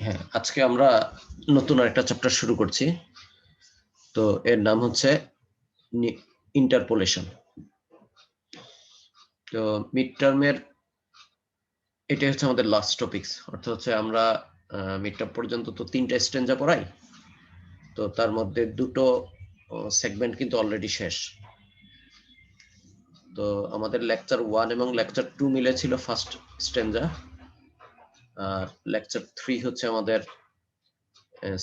হ্যাঁ, আজকে আমরা নতুন আরেকটা চ্যাপ্টার শুরু করছি। তো এর নাম হচ্ছে ইন্টারপোলেশন। তো মিড টার্মের এটা হচ্ছে আমাদের লাস্ট টপিকস, অর্থাৎ হচ্ছে আমরা মিড টার্ম পর্যন্ত তো 3টা স্ট্যাঞ্জা পড়াই। তো তার মধ্যে 2টো সেগমেন্ট কিন্তু অলরেডি শেষ। তো আমাদের লেকচার 1 এবং লেকচার 2 মিলে ছিল ফার্স্ট স্ট্যাঞ্জা, আর লেকচার 3 হচ্ছে আমাদের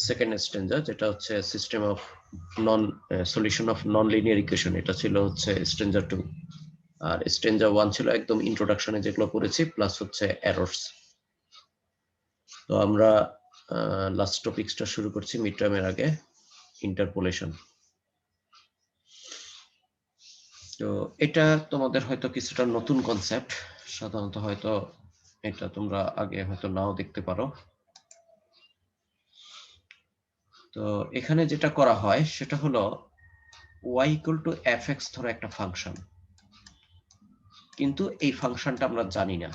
সেকেন্ড স্ট্যাঞ্জা, যেটা হচ্ছে system of solution of non linear equation. এটা ছিল হচ্ছে স্ট্যাঞ্জা 2, আর স্ট্যাঞ্জা 1 ছিল একদম ইন্ট্রোডাকশনে যেগুলো পড়েছি, প্লাস হচ্ছে এরর্স। তো আমরা লাস্ট টপিকসটা শুরু করছি মিড টার্মের আগে, ইন্টারপোলেশন। তো এটা তোমাদের হয়তো কিছুটা নতুন কনসেপ্ট, সাধারণত হয়তো এটা তোমরা আগে হয়তো নাও দেখতে পারো। তো এখানে যেটা করা হয় সেটা হলো y ইকুয়াল টু fx ধরো একটা ফাংশন, কিন্তু এই ফাংশনটা আমরা জানি না।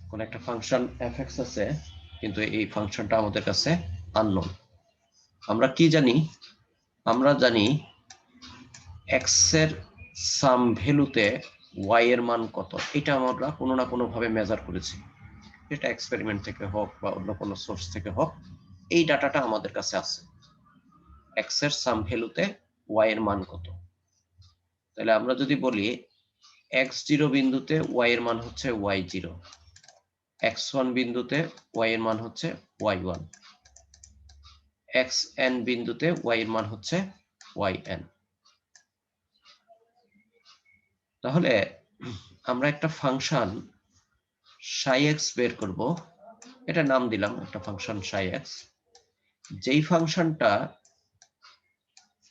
কোন একটা ফাংশন fx আছে, কিন্তু এই ফাংশনটা আমাদের কাছে আননোন। আমরা কি জানি? আমরা জানি x এর সাম ভ্যালুতে y এর মান কত। এটা আমরা কোনো না কোনো ভাবে মেজার করেছি, এটা এক্সপেরিমেন্ট থেকে হোক বা অন্য কোনো সোর্স থেকে হোক, এই ডাটাটা আমাদের কাছে আছে। x এর সাম ভ্যালুতে y এর মান কত। তাহলে আমরা যদি বলি x0 বিন্দুতে y এর মান হচ্ছে y0, x1 বিন্দুতে y এর মান হচ্ছে y1, xn বিন্দুতে y এর মান হচ্ছে yn। তাহলে আমরা একটা ফাংশন psi x বের করব, এটা নাম দিলাম একটা ফাংশন psi x, যেই ফাংশনটা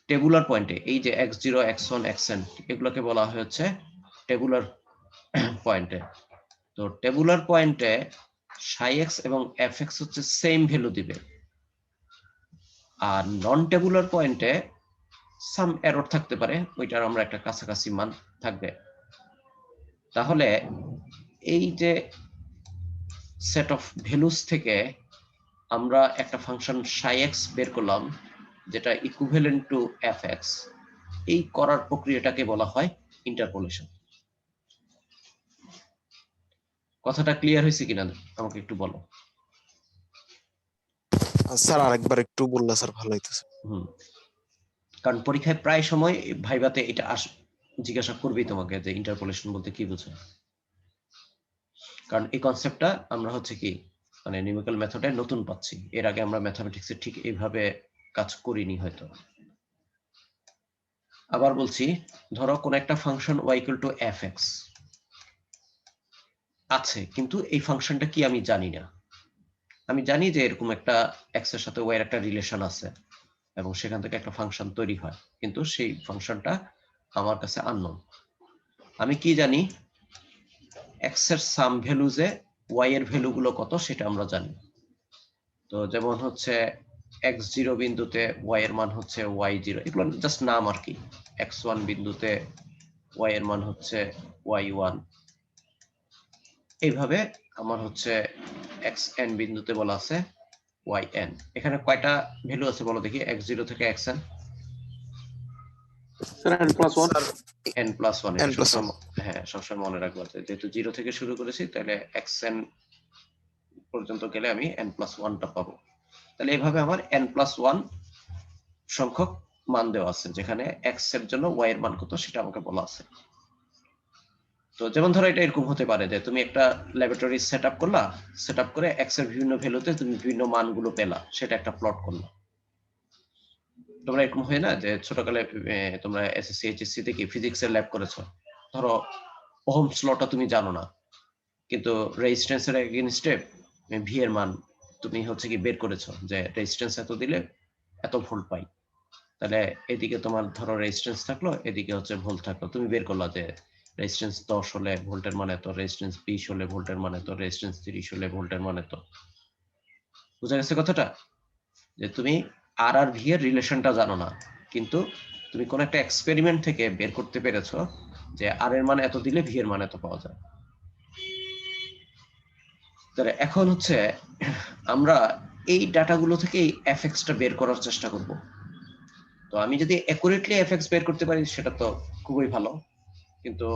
টেবুলার পয়েন্টে, এই যে x0 x1 xn এগুলোকে বলা হচ্ছে টেবুলার পয়েন্টে। তো টেবুলার পয়েন্টে psi x এবং fx হচ্ছে সেম ভ্যালু দিবে, আর নন টেবুলার পয়েন্টে সাম এরর থাকতে পারে, ওইটার আমরা একটা কাছাকাছি মান থাকবে। তাহলে এই যে সেট অফ ভ্যালুস থেকে আমরা একটা ফাংশন psi x বের করলাম, যেটা ইকুইভ্যালেন্ট টু fx। এই করার প্রক্রিয়াটাকে বলা হয় ইন্টারপোলেশন। কথাটা ক্লিয়ার হয়েছে কিনা আমাকে একটু বলো। স্যার আরেকবার একটু বললে স্যার ভালো হইতেছে। কারণ পরীক্ষায় প্রায় সময় ভাইভাতে এটা জিজ্ঞাসা করবেই তোমাকে যে ইন্টারপোলেশন বলতে কি বোঝো। কারণ এই কনসেপ্টটা আমরা হচ্ছে কি মানে নিউমেরিক্যাল মেথডে নতুন পাচ্ছি, এর আগে আমরা ম্যাথমেটিক্সে ঠিক এইভাবে কাজ করিনি হয়তো। আবার বলছি, ধরো কোন একটা function y equal to fx আছে, কিন্তু এই ফাংশনটা কি আমি জানি না। আমি জানি যে এরকম একটা x এর সাথে y এর একটা রিলেশন আছে এবং সেখান থেকে একটা ফাংশন তৈরি হয়, কিন্তু সেই ফাংশনটা আমার কাছে আননোন। আমি কি জানি? x এর সাম ভ্যালুজে y এর ভ্যালুগুলো কত সেটা আমরা জানি। তো যেমন হচ্ছে x0 বিন্দুতে y এর মান হচ্ছে y0, এগুলো জাস্ট নাম আর কি। x1 বিন্দুতে y এর মান হচ্ছে y1, এইভাবে আমার হচ্ছে xn বিন্দুতে বলা আছে yn। এখানে কয়টা ভ্যালু আছে বলো দেখি x0 থেকে xn? n+1। এটা সবসময়, হ্যাঁ সবসময় মনে রাখবো, যেহেতু 0 থেকে শুরু করেছি তাহলে xn পর্যন্ত গেলে আমি n+1টা পাবো। তাহলে এইভাবে আমার n+1 সংখ্যক মান দেওয়া আছে, যেখানে x এর জন্য y এর মান কত সেটা আমাকে বলা আছে। তো যেমন ধরো এটা এরকম হতে পারে যে তুমি একটা ল্যাবরেটরি সেটআপ করলা, সেটআপ করে x এর বিভিন্ন ভ্যালুতে তুমি বিভিন্ন মানগুলো পেলা, সেটা একটা প্লট করলা। তোমরা এরকম হয় না যে ছোটকালে তোমরা এসএসসি এইচএসসি তে কি ফিজিক্সের ল্যাব করেছো, ধরো ওহমস লটা তুমি জানো না, কিন্তু রেজিস্ট্যান্সের এগেইনস্টে ভি এর মান তুমি হচ্ছে কি বের করেছো যে রেজিস্ট্যান্স এত দিলে এত ভোল্ট পাই। তাহলে এদিকে তোমার ধরো রেজিস্ট্যান্স থাকলো, এদিকে হচ্ছে ভোল্ট থাকলো, তুমি বের করলা যে রেজিস্ট্যান্স 10 হলে ভোল্টের মান এত, রেজিস্ট্যান্স 20 হলে ভোল্টের মান এত, রেজিস্ট্যান্স 30 হলে ভোল্টের মান এত। বুঝা গেছে কথাটা? যে তুমি আর আর ভি এর রিলেশনটা জানো না, কিন্তু তুমি কোন একটা এক্সপেরিমেন্ট থেকে বের করতে পেরেছো যে আর এর মান এত দিলে ভি এর মান এত পাওয়া যায়। তাহলে এখন হচ্ছে আমরা এই ডাটাগুলো থেকে এফএক্সটা বের করার চেষ্টা করব। তো আমি যদি অ্যাকুরেটলি এফএক্স বের করতে পারি সেটা তো খুবই ভালো, কিন্তু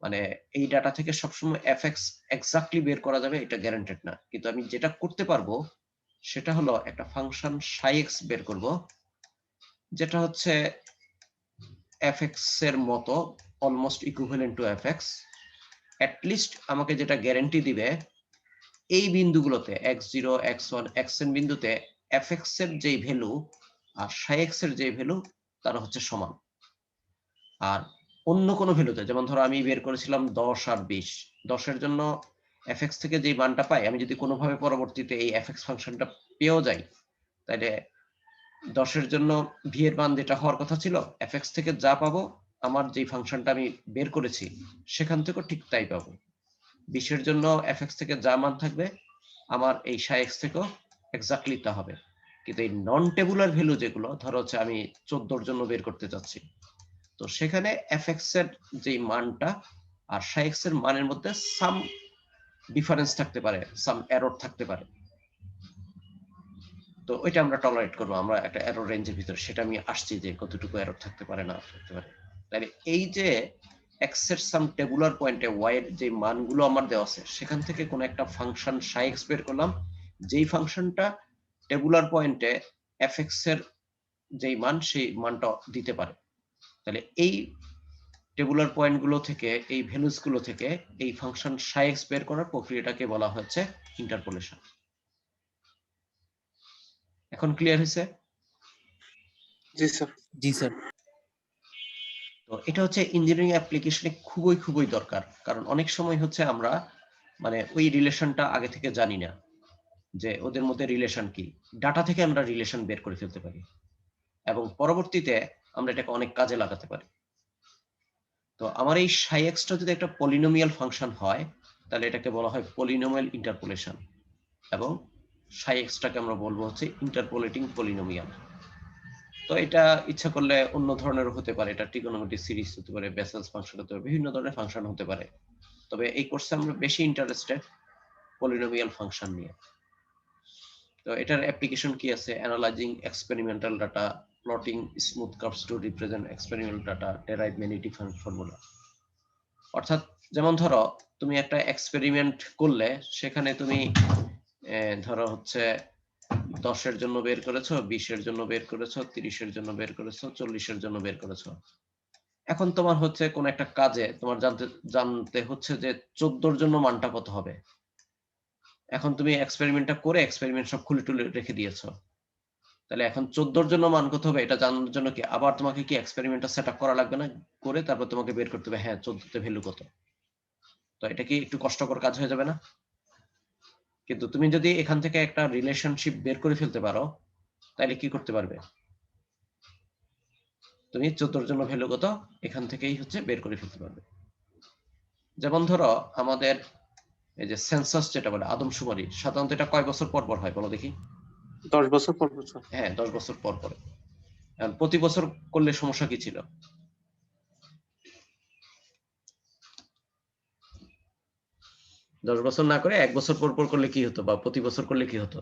মানে এই ডাটা থেকে সবসময় এফএক্স এক্স্যাক্টলি বের করা যাবে এটা গ্যারান্টেড না। কিন্তু আমি যেটা করতে পারবো সেটা হলো একটা ফাংশন সাইএক্স বের করব, যেটা হচ্ছে এফএক্স এর মতো almost equivalent to FX. At least আমাকে যেটা গ্যারান্টি দিবে এই বিন্দুগুলোতে x0 x1 xn বিন্দুতে এফএক্স এর যেই ভ্যালু আর সাইএক্স এর যেই ভ্যালু তারা হচ্ছে সমান। আর অন্য কোনো ভ্যালুতে, যেমন ধরো আমি বের করেছিলাম 10 আর 20, 10 এর জন্য এফএক্স থেকে যেই মানটা পাই, আমি যদি কোনোভাবে পরবর্তীতে এই এফএক্স ফাংশনটা পেয়েও যাই, তাহলে 10 এর জন্য ভি এর মান যেটা হওয়ার কথা ছিল, এফএক্স থেকে যা পাবো আমার যেই ফাংশনটা আমি বের করেছি সেখান থেকেও ঠিক তাই পাবো। 20 এর জন্য এফএক্স থেকে যা মান থাকবে আমার এই সাইএক্স থেকেও এক্স্যাক্টলি তা হবে। কিন্তু এই নন টেবুলার ভ্যালু যেগুলো, ধরো হচ্ছে আমি 14 এর জন্য বের করতে চাচ্ছি, তো সেখানে এফএক্স এর যে মানটা আর সাইএক্স এর মানের মধ্যে সাম ডিফারেন্স থাকতে পারে, সাম এরর থাকতে পারে। তো ওইটা আমরা টলারেট করবো, আমরা একটা এরর রেঞ্জের ভিতরে, সেটা আমি আসছি যে কতটুকু এরর থাকতে পারে না থাকতে পারে। তাহলে এই যে এক্স এর সাম টেবুলার পয়েন্টে ওয়াই এর যে মানগুলো আমার দেওয়া আছে সেখান থেকে কোন একটা ফাংশন সাইএক্স বের করলাম, যেই ফাংশনটা টেবুলার পয়েন্টে এফএক্স এর যেই মান সেই মানটা দিতে পারে। তাহলে এই টেবুলার পয়েন্টগুলো থেকে, এই ভ্যালুস গুলো থেকে এই ফাংশন সাইএক্স বের করার প্রক্রিয়াটাকে বলা হচ্ছে ইন্টারপোলেশন। এখন ক্লিয়ার হয়েছে? জি স্যার। জি স্যার। তো এটা হচ্ছে ইঞ্জিনিয়ারিং অ্যাপ্লিকেশনে খুবই খুবই দরকার, কারণ অনেক সময় হচ্ছে আমরা মানে ওই রিলেশনটা আগে থেকে জানি না যে ওদের মধ্যে রিলেশন কি। ডাটা থেকে আমরা রিলেশন বের করে ফেলতে পারি এবং পরবর্তীতে আমরা এটাকে অনেক কাজে লাগাতে পারি। তো আমার এই সাইএক্সটা যদি একটা পলিনোমিয়াল ফাংশন হয় তাহলে এটাকে বলা হয় পলিনোমিয়াল ইন্টারপোলেশন, এবং সাইএক্সটাকে আমরা বলবো হচ্ছে ইন্টারপোলেটিং পলিনোমিয়াল। তো এটা ইচ্ছা করলে অন্য ধরনের হতে পারে, এটা ট্রিগোনোমেট্রিক সিরিজ হতে পারে, বেসেলস ফাংশন হতে পারে, বিভিন্ন ধরনের ফাংশন হতে পারে। তবে এই কোর্সে আমরা বেশি ইন্টারেস্টেড পলিনোমিয়াল ফাংশন নিয়ে। তো এটার অ্যাপ্লিকেশন কি আছে? Analysing experimental data, plotting smooth curves two represent experimental data, derive many different formula. অর্থাৎ যেমন ধরো তুমি একটা এক্সপেরিমেন্ট করলে, সেখানে তুমি ধরো হচ্ছে 10 এর জন্য বের করেছো, 20 এর জন্য বের করেছো, 30 এর জন্য বের করেছো, 40 এর জন্য বের করেছো। এখন তোমার হচ্ছে কোন একটা কাজে তোমার জানতে হচ্ছে যে 14 এর জন্য মানটা কত হবে। এখন তুমি এক্সপেরিমেন্টটা করে এক্সপেরিমেন্ট সব খুলে টুলে রেখে দিয়েছো, তাহলে এখন 14 এর জন্য মান কত হবে এটা জানার জন্য কি আবার তোমাকে কি এক্সপেরিমেন্টটা সেট আপ করা লাগবে না? করে তারপর তোমাকে বের করতে হবে হ্যাঁ 14 তে ভ্যালু কত। তো এটা কি একটু কষ্টকর কাজ হয়ে যাবে না? কিন্তু তুমি যদি এখান থেকে একটা রিলেশনশিপ বের করে ফেলতে পারো তাহলে কি করতে পারবে? তুমি 14 এর জন্য ভ্যালু কত এখান থেকেই হচ্ছে বের করে ফেলতে পারবে। যেমন ধরো আমাদের এই যে সেন্সাস যেটা বলে আদমশুমারি, সাধারণত এটা কয় বছর পর পর হয় বলো দেখি? 10 বছর পর বছর। হ্যাঁ 10 বছর পর পর। প্রতি বছর করলে সমস্যা কি ছিল? 10 বছর না করে 1 বছর পর পর করলে কি হতো, বা প্রতি বছর করলে কি হতো?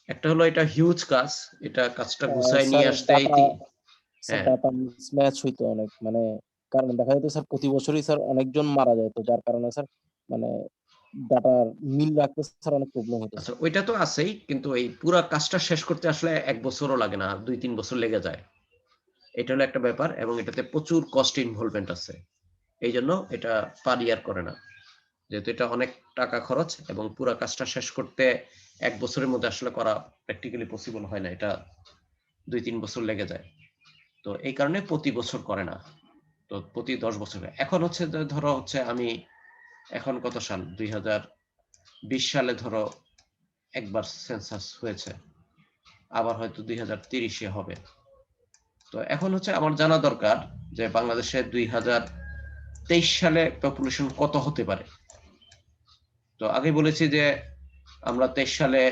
একটা হলো এটা হিউজ কাজ, এটা কাজটা গুছায় নিয়ে আসতে হ্যাঁ ডাটা মিসম্যাচ হইতো অনেক, মানে কারণ দেখা যেত স্যার প্রতি বছরই স্যার অনেকজন মারা যেত, যার কারণে স্যার মানে ডাটার মিল রাখতে স্যার অনেক প্রবলেম হতো। আচ্ছা ওইটা তো আছেই, কিন্তু এই পুরা কাজটা শেষ করতে আসলে 1 বছরও লাগে না, 2-3 বছর লেগে যায়। এটা হলো একটা ব্যাপার, এবং এটাতে প্রচুর কস্ট ইনভলভমেন্ট আছে, এই জন্য এটা পার ইয়ার করে না, যেহেতু এটা অনেক টাকা খরচ এবং পুরা কাজটা শেষ করতে 1 বছরের মধ্যে আসলে করা প্র্যাকটিক্যালি পসিবল হয় না, এটা 2-3 বছর লেগে যায়। তো এই কারণে প্রতি বছর করে না, তো প্রতি 10 বছর। এখন হচ্ছে ধরো হচ্ছে আমি এখন কত সাল 2020 সালে ধরো একবার সেন্সাস হয়েছে, আবার হয়তো 2030-এ হবে। তো এখন হচ্ছে আমার জানা দরকার যে বাংলাদেশে 2023 সালে পপুলেশন কত হতে পারে। তো আগে বলেছি যে আমরা 23 সালে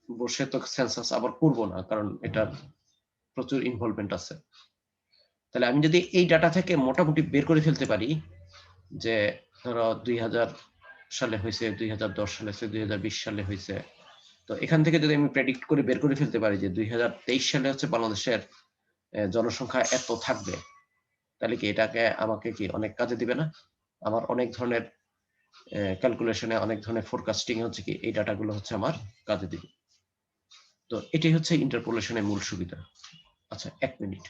বসে তো সেন্সাস আবার করব না, কারণ এটা প্রচুর ইনভলভমেন্ট আছে। তাহলে আমি যদি এই ডাটা থেকে মোটামুটি বের করে ফেলতে পারি যে ধরো সালে হয়েছে, 2010 সালে হয়েছে, 2020 সালে হয়েছে। তো এখান থেকে যদি আমি প্রেডিক্ট করে বের করে ফেলতে পারি যে 2023 সালে হচ্ছে বাংলাদেশের জনসংখ্যা এত থাকবে, তাহলে কি এটাকে আমাকে কি অনেক কাজে দিবে না? আমার অনেক ধরনের ক্যালকুলেশনে, অনেক ধরনের ফোরকাস্টিং হচ্ছে কি এই ডাটাগুলো হচ্ছে আমার কাজে দিবে। তো এটাই হচ্ছে ইন্টারপোলেশনের মূল সুবিধা। আচ্ছা, 1 মিনিট।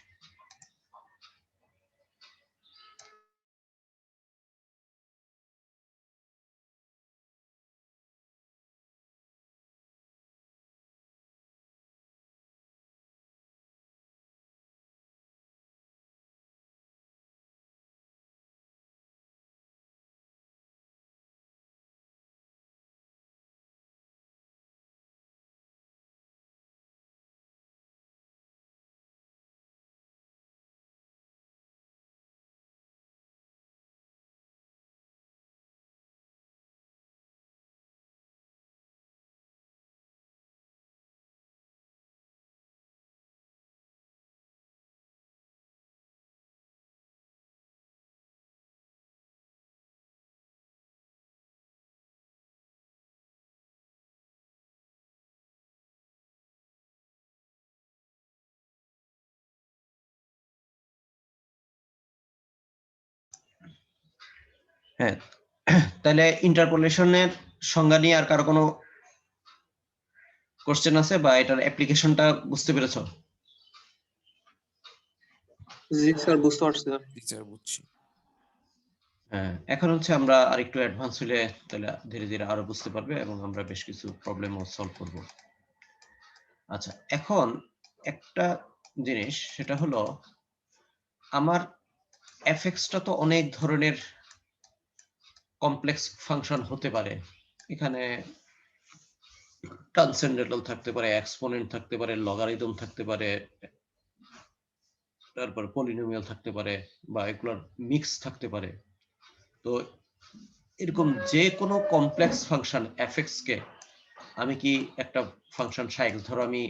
হ্যাঁ, তাহলে ইন্টারপোলেশনের সংজ্ঞা নিয়ে আর কারো কোনো কোশ্চেন আছে, বা এটার অ্যাপ্লিকেশনটা বুঝতে পেরেছো? জি স্যার, বুঝতে পারছি স্যার। টিচার বুঝছি। হ্যাঁ, এখন হচ্ছে আমরা আরেকটু অ্যাডভান্স হলে তাহলে ধীরে ধীরে আরো বুঝতে পারবে এবং আমরা বেশ কিছু প্রবলেমও সলভ করব। আচ্ছা, এখন একটা জিনিস, সেটা হলো আমার এফএক্সটা তো অনেক ধরনের কমপ্লেক্স ফাংশন হতে পারে। এখানে ট্রান্সেন্ডেন্টাল থাকতে পারে, এক্সপোনেন্ট থাকতে পারে, লগারিদম থাকতে পারে, তারপর পলিনোমিয়াল থাকতে পারে, বা এগুলোর মিক্স থাকতে পারে। তো এরকম যে কোনো কমপ্লেক্স ফাংশন এফএক্স কে আমি কি একটা ফাংশন সাইক্স, ধরো আমি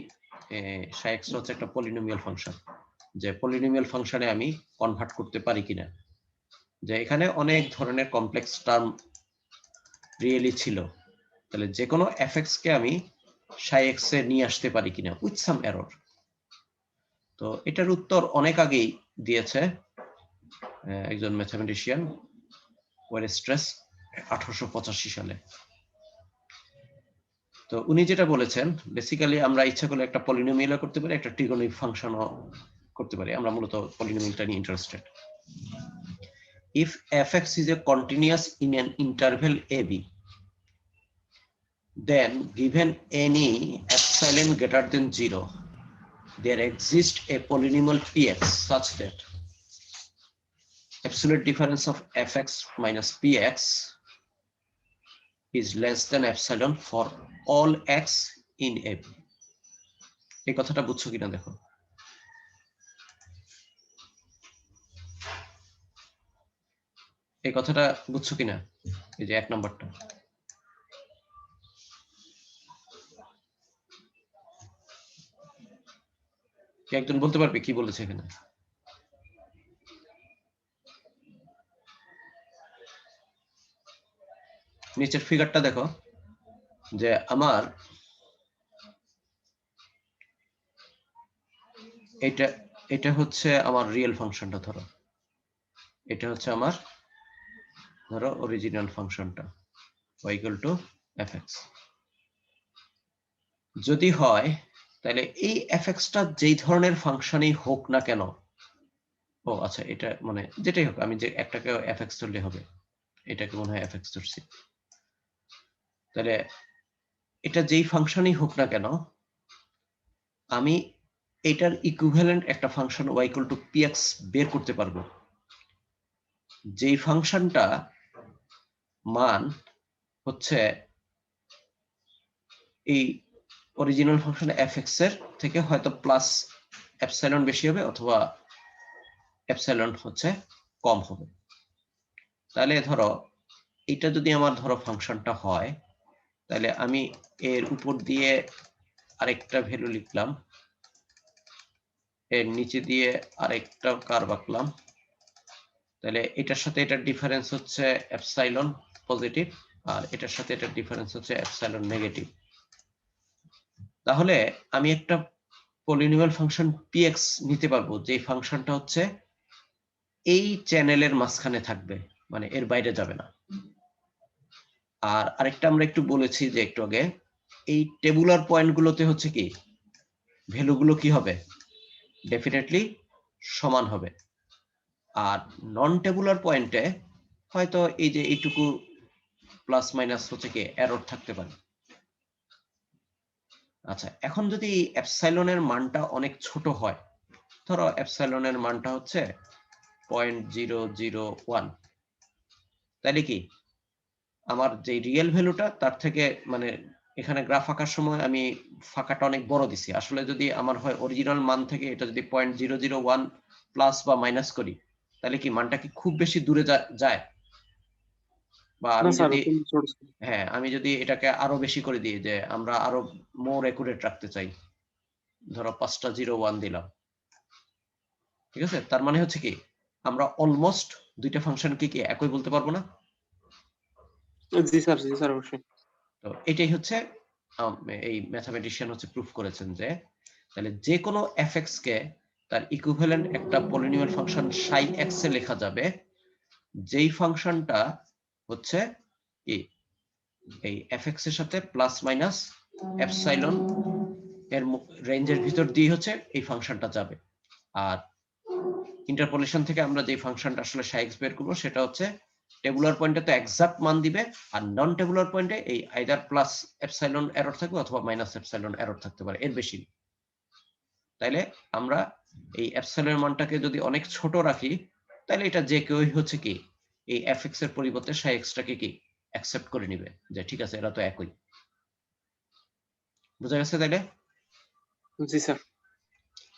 সাইক্স হচ্ছে একটা পলিনোমিয়াল ফাংশন, যে পলিনোমিয়াল ফাংশনে আমি কনভার্ট করতে পারি কিনা, যে এখানে অনেক ধরনের কমপ্লেক্স টার্ম রিয়েলি ছিল, তাহলে যে কোনো এফএক্স কে আমি সাইক্স এ নিয়ে আসতে পারি কিনা উইথ সাম এরর। তো এটার উত্তর অনেক আগেই দিয়েছে একজন ম্যাথমেটিশিয়ান, ওয়েরস্ট্রেস, 1885 সালে। তো উনি যেটা বলেছেন, বেসিক্যালি আমরা ইচ্ছা করলে একটা পলিনোমিয়াল করতে পারি, একটা ট্রিগোনোমিক ফাংশনও করতে পারি। আমরা মূলত পলিনোমিয়ালটা নিয়ে interested. If fx is a continuous in an interval ab, then given any epsilon greater than 0, there exists a polynomial px such that absolute difference of fx minus px is less than epsilon for all x in ab. এই কথাটা বুঝছো কিনা দেখো। এই কথাটা বুঝছো কিনা, এই যে 1 নম্বরটা। কি একজন বলতে পারবে কি বলেছে এখানে? নিচের ফিগারটা দেখো, যে আমার এটা হচ্ছে আমার রিয়েল ফাংশনটা, ধরো এটা হচ্ছে আমার ধরো অরিজিনাল ফাংশনটা y = fx। যদি হয় তাহলে এই fx টা যেই ধরনের ফাংশনই হোক না কেন, ও আচ্ছা এটা মানে যেটাই হোক, আমি যে একটাকে fx ধরলে হবে, এটাকে মনে হয় fx ধরছি, তাহলে এটা যেই ফাংশনই হোক না কেন, আমি এটার ইকুইভ্যালেন্ট একটা ফাংশন y = px বের করতে পারবো, যেই ফাংশনটা মান হচ্ছে এই অরিজিনাল ফাংশন fx এর থেকে হয়তো প্লাস এপসাইলন বেশি হবে অথবা এপসাইলন হচ্ছে কম হবে। তাহলে ধরো এটা যদি আমার ধরো ফাংশনটা হয়, তাহলে আমি এর উপর দিয়ে আরেকটা ভ্যালু লিখলাম, এর নিচে দিয়ে আরেকটা কার্ভ আঁকলাম, তাহলে এটার সাথে এটার ডিফারেন্স হচ্ছে এপসাইলন পজিটিভ, আর এটার সাথে এটার ডিফারেন্স হচ্ছে এপসাইলন নেগেটিভ। তাহলে আমি একটা পলিনোমিয়াল ফাংশন px নিতে পারবো যে ফাংশনটা হচ্ছে এই চ্যানেলের মাঝখানে থাকবে, মানে এর বাইরে যাবে না। আর আরেকটা আমরা একটু বলেছি যে একটু আগে, এই টেবুলার পয়েন্টগুলোতে হচ্ছে কি ভ্যালুগুলো কি হবে, ডেফিনেটলি সমান হবে। আর নন টেবুলার পয়েন্টে হয়তো এই যে এইটুকু প্লাস মাইনাস হচ্ছে কি এরর থাকতে পারে। আচ্ছা, এখন যদি এপসাইলনের মানটা অনেক ছোট হয়, ধরো এপসাইলনের মানটা হচ্ছে 0.001, তাহলে কি আমার যে রিয়েল ভ্যালুটা তার থেকে, মানে এখানে গ্রাফ আঁকার সময় আমি ফাঁকাটা অনেক বড় দিছি, আসলে যদি আমার হয় অরিজিনাল মান থেকে এটা যদি 0.001 প্লাস বা মাইনাস করি, তাহলে কি মানটা কি খুব বেশি দূরে যায়? বা না আমি স্যার, যদি, খুব ছোট স্যার। হ্যাঁ আমি যদি এটাকে আরো বেশি করে দিই, যে আমরা আরো মোর একুরেট রাখতে চাই, ধরো 5টা 01 দিলাম, ঠিক আছে, তার মানে হচ্ছে কি আমরা অলমোস্ট দুইটা ফাংশনকে কি একই বলতে পারবো না? জি স্যার, জি স্যার, অবশ্যই। তো এটাই হচ্ছে এই ম্যাথমেটিশিয়ান হচ্ছে প্রুফ করেছেন যে তাহলে যে কোনো fx কে তার ইকুইভ্যালেন্ট একটা পলিনোমিয়াল ফাংশন সাই এক্স এ লেখা যাবে যেই ফাংশনটা হচ্ছে কি এই fx এর সাথে প্লাস মাইনাস এপসাইলন এর রেঞ্জের ভিতর দিয়ে হচ্ছে এই ফাংশনটা যাবে। আর ইন্টারপোলেশন থেকে আমরা যে ফাংশনটা আসলে সাই এক্স বের করবো সেটা হচ্ছে টেবুলার পয়েন্টে তো এক্সাক্ট মান দিবে, আর নন টেবুলার পয়েন্টে এই আইদার প্লাস এপসাইলন এরর থাকবে অথবা মাইনাস এপসাইলন এরর থাকতে পারে, এর বেশি। তাইলে আমরা এই এপসাইলনের মানটাকে যদি অনেক ছোট রাখি, তাহলে এটা যে কেউই হচ্ছে কি এই এফএক্স এর পরিবর্তে সাই এক্সটাকে কি অ্যাকসেপ্ট করে নিবে যে ঠিক আছে এরা তো একই। বুঝা গেছে তাইলে? জি স্যার।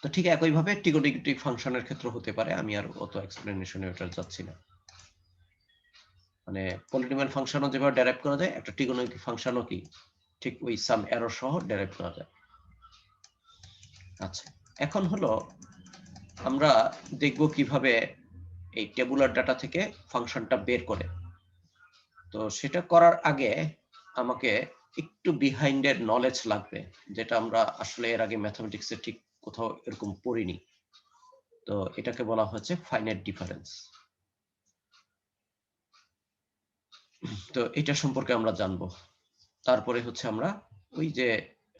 তো ঠিক একইভাবে ট্রিগোনোমেট্রিক ফাংশনের ক্ষেত্রে হতে পারে, আমি আর অত এক্সপ্লেনেশনে ওটা যাচ্ছি না। মানে পলিনোমিয়াল ফাংশনও যেভাবে ডেরাইভ করা যায়, একটা ট্রিগোনোমেট্রিক ফাংশনও কি ঠিক ওই সাম এরর সহ ডেরাইভ করা যায়। আচ্ছা, এখন হলো আমরা দেখব কিভাবে এই টেবুলার ডাটা থেকে ফাংশনটা বের করে। তো সেটা করার আগে আমাকে একটু বিহাইন্ডের নলেজ লাগবে, যেটা আমরা আসলে এর আগে ম্যাথমেটিক্সে ঠিক কোথাও এরকম পড়িনি। তো এটাকে বলা হচ্ছে ফাইনাইট ডিফারেন্স। তো এটা সম্পর্কে আমরা জানবো। তারপরে হচ্ছে আমরা ওই যে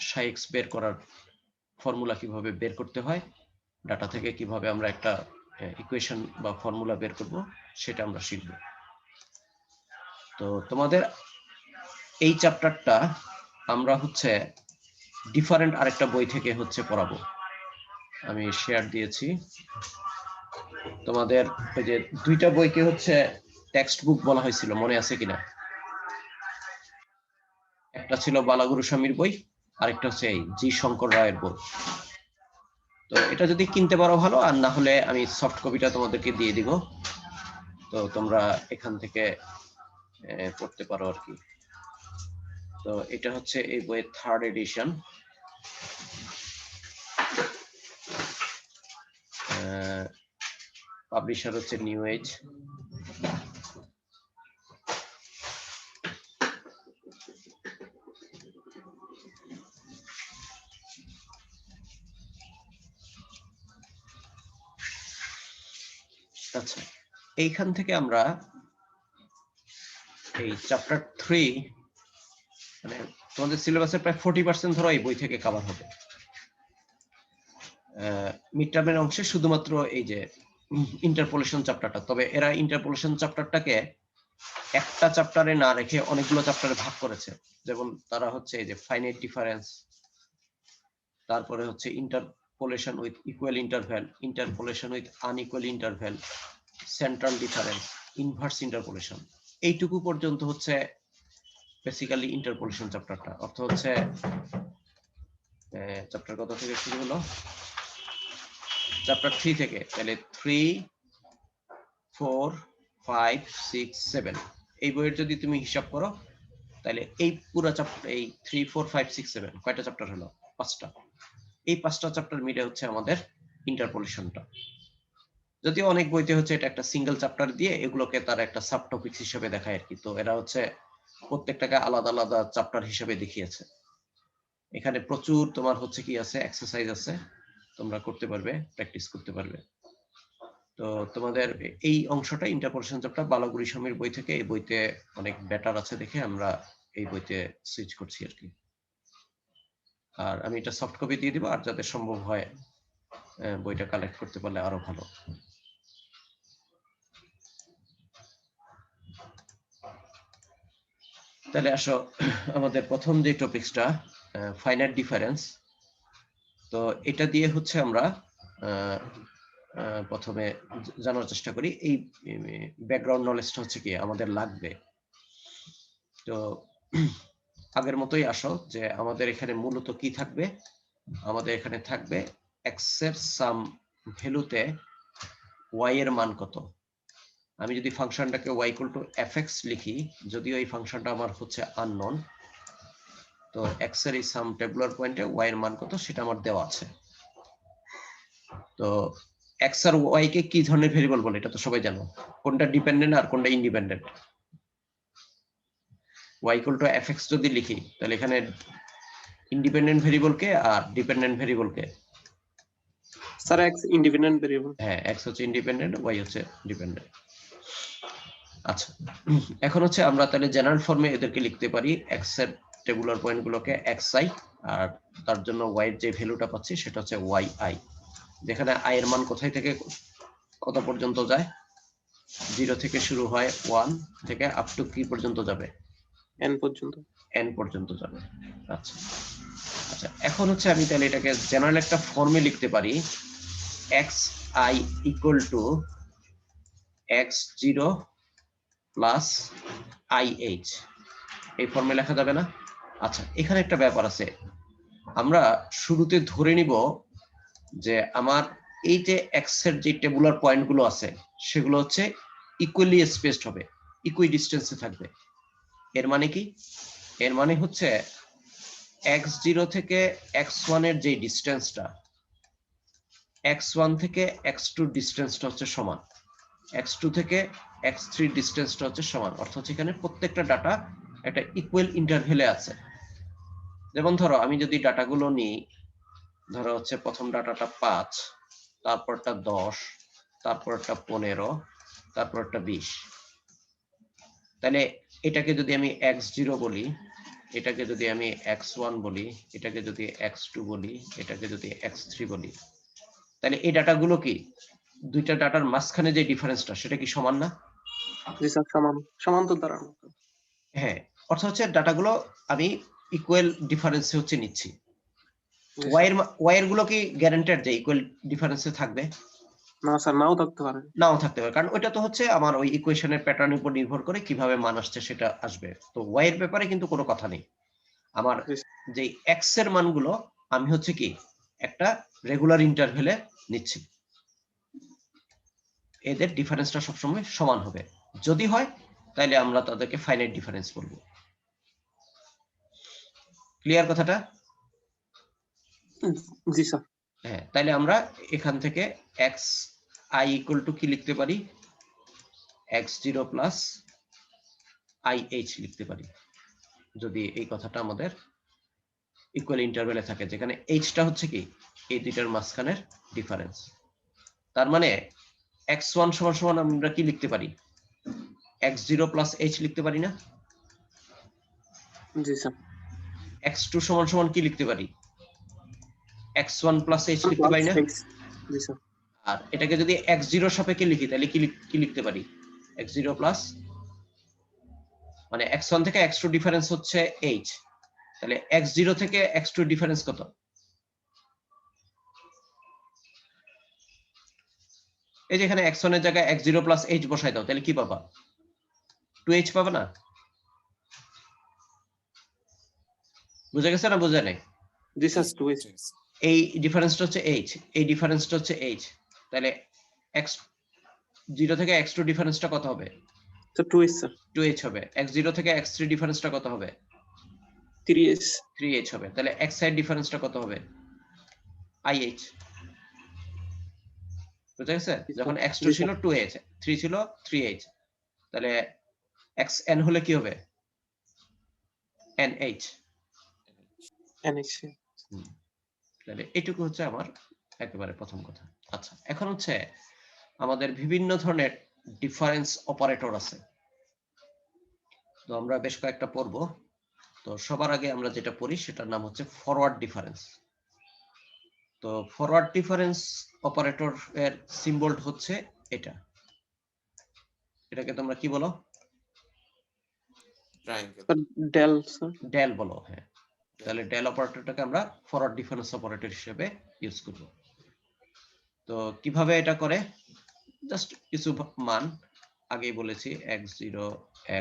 সাই এক্স বের করার ফর্মুলা কিভাবে বের করতে হয়, ডাটা থেকে কিভাবে আমরা একটা ইকুয়েশন বা ফর্মুলা বের করব, সেটা আমরা শিখব। তো তোমাদের এই চ্যাপ্টারটা আমরা হচ্ছে ডিফারেন্ট আরেকটা বই থেকে হচ্ছে পড়াবো, আমি শেয়ার দিয়েছি তোমাদের। ওই যে দুইটা বইকে হচ্ছে টেক্সট বুক বলা হয়েছিল, মনে আছে কিনা? একটা ছিল বালাগুরু স্বামীর বই, আরেকটা হচ্ছে এই জি শঙ্কর রায়ের বই। তো এটা যদি কিনতে পারো ভালো, আর না হলে আমি সফট কপিটা তোমাদেরকে দিয়ে দিব, তো তোমরা এখান থেকে পড়তে পারো আর কি। তো এটা হচ্ছে এই বইয়ের 3rd এডিশন। পাবলিশার হচ্ছে নিউ এজ। আচ্ছা, এইখান থেকে আমরা এই চ্যাপ্টার 3, মানে তোমাদের সিলেবাসের প্রায় 40% ধরো এই বই থেকে কভার হবে। মিড টার্মের অংশে শুধুমাত্র এই যে ইন্টারপোলেশন চ্যাপ্টারটা, তবে এরা ইন্টারপোলেশন চ্যাপ্টারটাকে একটা চ্যাপ্টারে না রেখে অনেকগুলো চ্যাপ্টারে ভাগ করেছে। যেমন তারা হচ্ছে এই যে ফাইনাইট ডিফারেন্স, তারপরে হচ্ছে interpolation with equal interval, interpolation with unequal interval, central difference, inverse interpolation, এইটুকু পর্যন্ত হচ্ছে বেসিক্যালি ইন্টারপোলেশন চ্যাপ্টারটা। অর্থ হচ্ছে চ্যাপ্টার কত থেকে শুরু হলো? চ্যাপ্টার 3 থেকে, তাহলে 3, 4, 5, 6, 7 এই বইয়ের যদি তুমি হিসাব করো, তাহলে এই পুরো চ্যাপ্টার, এই 3, 4, 5, 6, 7 কয়টা চ্যাপ্টার হলো? 5টা। এই 5টা চ্যাপ্টার মিলে হচ্ছে আমাদের ইন্টারপোলেশনটা। যদিও অনেক বইতে হচ্ছে এটা একটা সিঙ্গেল চ্যাপ্টার দিয়ে এগুলোকে তার একটা সাব টপিক হিসেবে দেখায় আর কি। তো এরা হচ্ছে প্রত্যেকটাকে আলাদা আলাদা চ্যাপ্টার হিসেবে দেখিয়েছে। এখানে প্রচুর তোমার হচ্ছে কি আছে, এক্সারসাইজ আছে, তোমরা করতে পারবে, প্র্যাকটিস করতে পারবে। তো তোমাদের এই অংশটা ইন্টারপোলেশন চ্যাপ্টার বালাগুড়ি স্বামীর বই থেকে, এই বইতে অনেক বেটার আছে দেখে আমরা এই বইতে সুইচ করছি আর কি। আর আমি এটা সফট কপি দিয়ে দিব, আর যাদের সম্ভব হয় বইটা কালেক্ট করতে পারলে আরো ভালো। তাহলে আসো আমাদের প্রথম যে টপিকসটা ফাইনাইট ডিফারেন্স। তো এটা দিয়ে হচ্ছে আমরা প্রথমে জানার চেষ্টা করি এই ব্যাকগ্রাউন্ড নলেজটা হচ্ছে কি আমাদের লাগবে। তো আগের মতোই আসো যে আমাদের এখানে মূলত কি থাকবে, আমাদের এখানে থাকবে এক্স এর সাম ভ্যালুতে ওয়াই এর মান কত। আমি যদি ফাংশনটাকে y ইকুয়াল টু fx লিখি, যদিও এই ফাংশনটা আমার হচ্ছে আননোন, তো x এর এই সাম টেবুলার পয়েন্টে y এর মান কত সেটা আমার দেওয়া আছে। তো x আর y কে কি ধরনের ভেরিয়েবল বলে এটা তো সবাই জানো, কোনটা ডিপেন্ডেন্ট আর কোনটা independent. y equal to fx যদি লিখি তাহলে এখানে ইন্ডিপেন্ডেন্ট ভেরিয়েবল কে আর ডিপেন্ডেন্ট ভেরিয়েবল কে? Sir X independent variable. হ্যাঁ, x হচ্ছে ইন্ডিপেন্ডেন্ট, y হচ্ছে ডিপেন্ডেন্ট। আচ্ছা, এখন হচ্ছে আমরা তাহলে জেনারেল ফর্মে এদেরকে লিখতে পারি, x এর টেবুলার পয়েন্ট গুলোকে xi, আর তার জন্য y এর যে ভ্যালুটা পাচ্ছি সেটা হচ্ছে yi, যেখানে i এর মান কোথায় থেকে কত পর্যন্ত যায়, 0 থেকে শুরু হয় 1 থেকে আপ টু কি পর্যন্ত যাবে, n পর্যন্ত। n পর্যন্ত যাবে। আচ্ছা আচ্ছা, এখন হচ্ছে আমি তাহলে এটাকে জেনারেল একটা ফর্মে লিখতে পারি, xi equal to x0 plus ih, এই ফর্মে লেখা যাবে না? আচ্ছা, এখানে একটা ব্যাপার আছে, আমরা শুরুতে ধরে নিব যে আমার এই যে এক্স এর যে টেবুলার পয়েন্ট গুলো আছে সেগুলো হচ্ছে ইকুয়ালি স্পেসড হবে, ইকুই ডিস্টেন্সে থাকবে। এর মানে কি? এর মানে হচ্ছে x0 থেকে x1 এর যে ডিস্টেন্সটা, x1 থেকে x2 ডিস্টেন্সটা হচ্ছে সমান, x2 থেকে x3 ডিস্টেন্সটা হচ্ছে সমান। অর্থাৎ এখানে প্রত্যেকটা ডাটা একটা ইকুয়াল ইন্টারভ্যালে আছে। যেমন ধরো আমি যদি ডাটাগুলো নিই, ধরো হচ্ছে প্রথম ডাটাটা 5, তারপরটা 10, তারপরটা 15, তারপরটা 20, তাহলে এটাকে যদি আমি x0 বলি, এটাকে যদি আমি x1 বলি, এটাকে যদি x2 বলি, এটাকে যদি x3 বলি, তাহলে এই ডাটাগুলো কি দুইটা ডাটার মাঝখানে যে ডিফারেন্সটা সেটা কি সমান না? জি স্যার, সমান, সমান্তর দাঁড়ানো। হ্যাঁ, অর্থাৎ হচ্ছে ডাটাগুলো আমি ইকুয়াল ডিফারেন্সে হচ্ছে নিচ্ছি। ওয়াই এর গুলো কি গ্যারান্টেড যে ইকুয়াল ডিফারেন্সে থাকবে? না স্যার, নাও থাকতে পারে। নাও থাকতে পারে, কারণ ওইটা তো হচ্ছে আমার ওই ইকুয়েশনের প্যাটার্নের উপর নির্ভর করে কিভাবে মান আসছে সেটা আসবে। তো ওয়াই এর ব্যাপারে কিন্তু কোনো কথা নেই। আমার যে এক্স এর মানগুলো আমি হচ্ছে কি একটা রেগুলার ইন্টারভ্যালে নিচ্ছি, এদের ডিফারেন্সটা সবসময় সমান হবে। যদি হয় তাহলে আমরা তাদেরকে ফাইনাইট ডিফারেন্স বলবো। ক্লিয়ার কথাটা? জি স্যার। হ্যাঁ, তাহলে আমরা এখান থেকে এক্স আই ইকুয়াল টু কি লিখতে পারি, x0 প্লাস IH লিখতে পারি, যদি এই কথাটা আমাদের ইকুয়াল ইন্টারভ্যালে থাকে, যেখানে এইচটা হচ্ছে কি এই দুইটার মাঝখানের ডিফারেন্স। তার মানে x1 সমান সমান আমরা কি লিখতে পারি, x0 প্লাস h লিখতে পারি না? জি স্যার। x2 সমান সমান কি লিখতে পারি, x1 প্লাস h লিখতে পারি না? জি স্যার। আর এটাকে যদি x0 সাপেক্ষে লিখি তাহলে কি লিখতে পারি, x0 প্লাস, মানে x1 থেকে x2 ডিফারেন্স হচ্ছে h, তাহলে x0 থেকে x2 ডিফারেন্স কত? এই যে এখানে x1 এর জায়গায় x0 প্লাস h বসাই দাও, তাহলে কি পাবা, 2h পাবে না? বুঝা গেছে না বুঝা নাই? জি স্যার, 2h। এই ডিফারেন্সটা হচ্ছে h, এই ডিফারেন্সটা হচ্ছে h, তাহলে x0 থেকে x2 ডিফারেন্সটা কত হবে? Sir 2h sir. 2h হবে। x0 থেকে x3 ডিফারেন্সটা কত হবে? 3h। 3h হবে। তাহলে x সাইড ডিফারেন্সটা কত হবে? IH। বুঝা গেছে? যখন x2 ছিল 2h, 3 ছিল 3h, তাহলে xn হলে কি হবে? NH, NH তাহলে এইটুকু হচ্ছে আমার একেবারে প্রথম কথা। আচ্ছা, এখন হচ্ছে আমাদের বিভিন্ন ধরনের ডিফারেন্স অপারেটর আছে, তো আমরা বেশ কয়েকটা পড়ব। তো সবার আগে আমরা যেটা পড়ি সেটার নাম হচ্ছে ফরওয়ার্ড ডিফারেন্স। তো ফরওয়ার্ড ডিফারেন্স অপারেটর এর সিম্বল হচ্ছে এটা, এটাকে তোমরা কি বলো? ট্রায়াঙ্গেল। Del sir. ডেল বলো, হ্যাঁ। তাহলে ডেল অপারেটরটাকে আমরা ফরওয়ার্ড ডিফারেন্স অপারেটর হিসেবে ইউজ করব। তো কিভাবে এটা করে, জাস্ট কিছু মান আগেই বলেছি, x0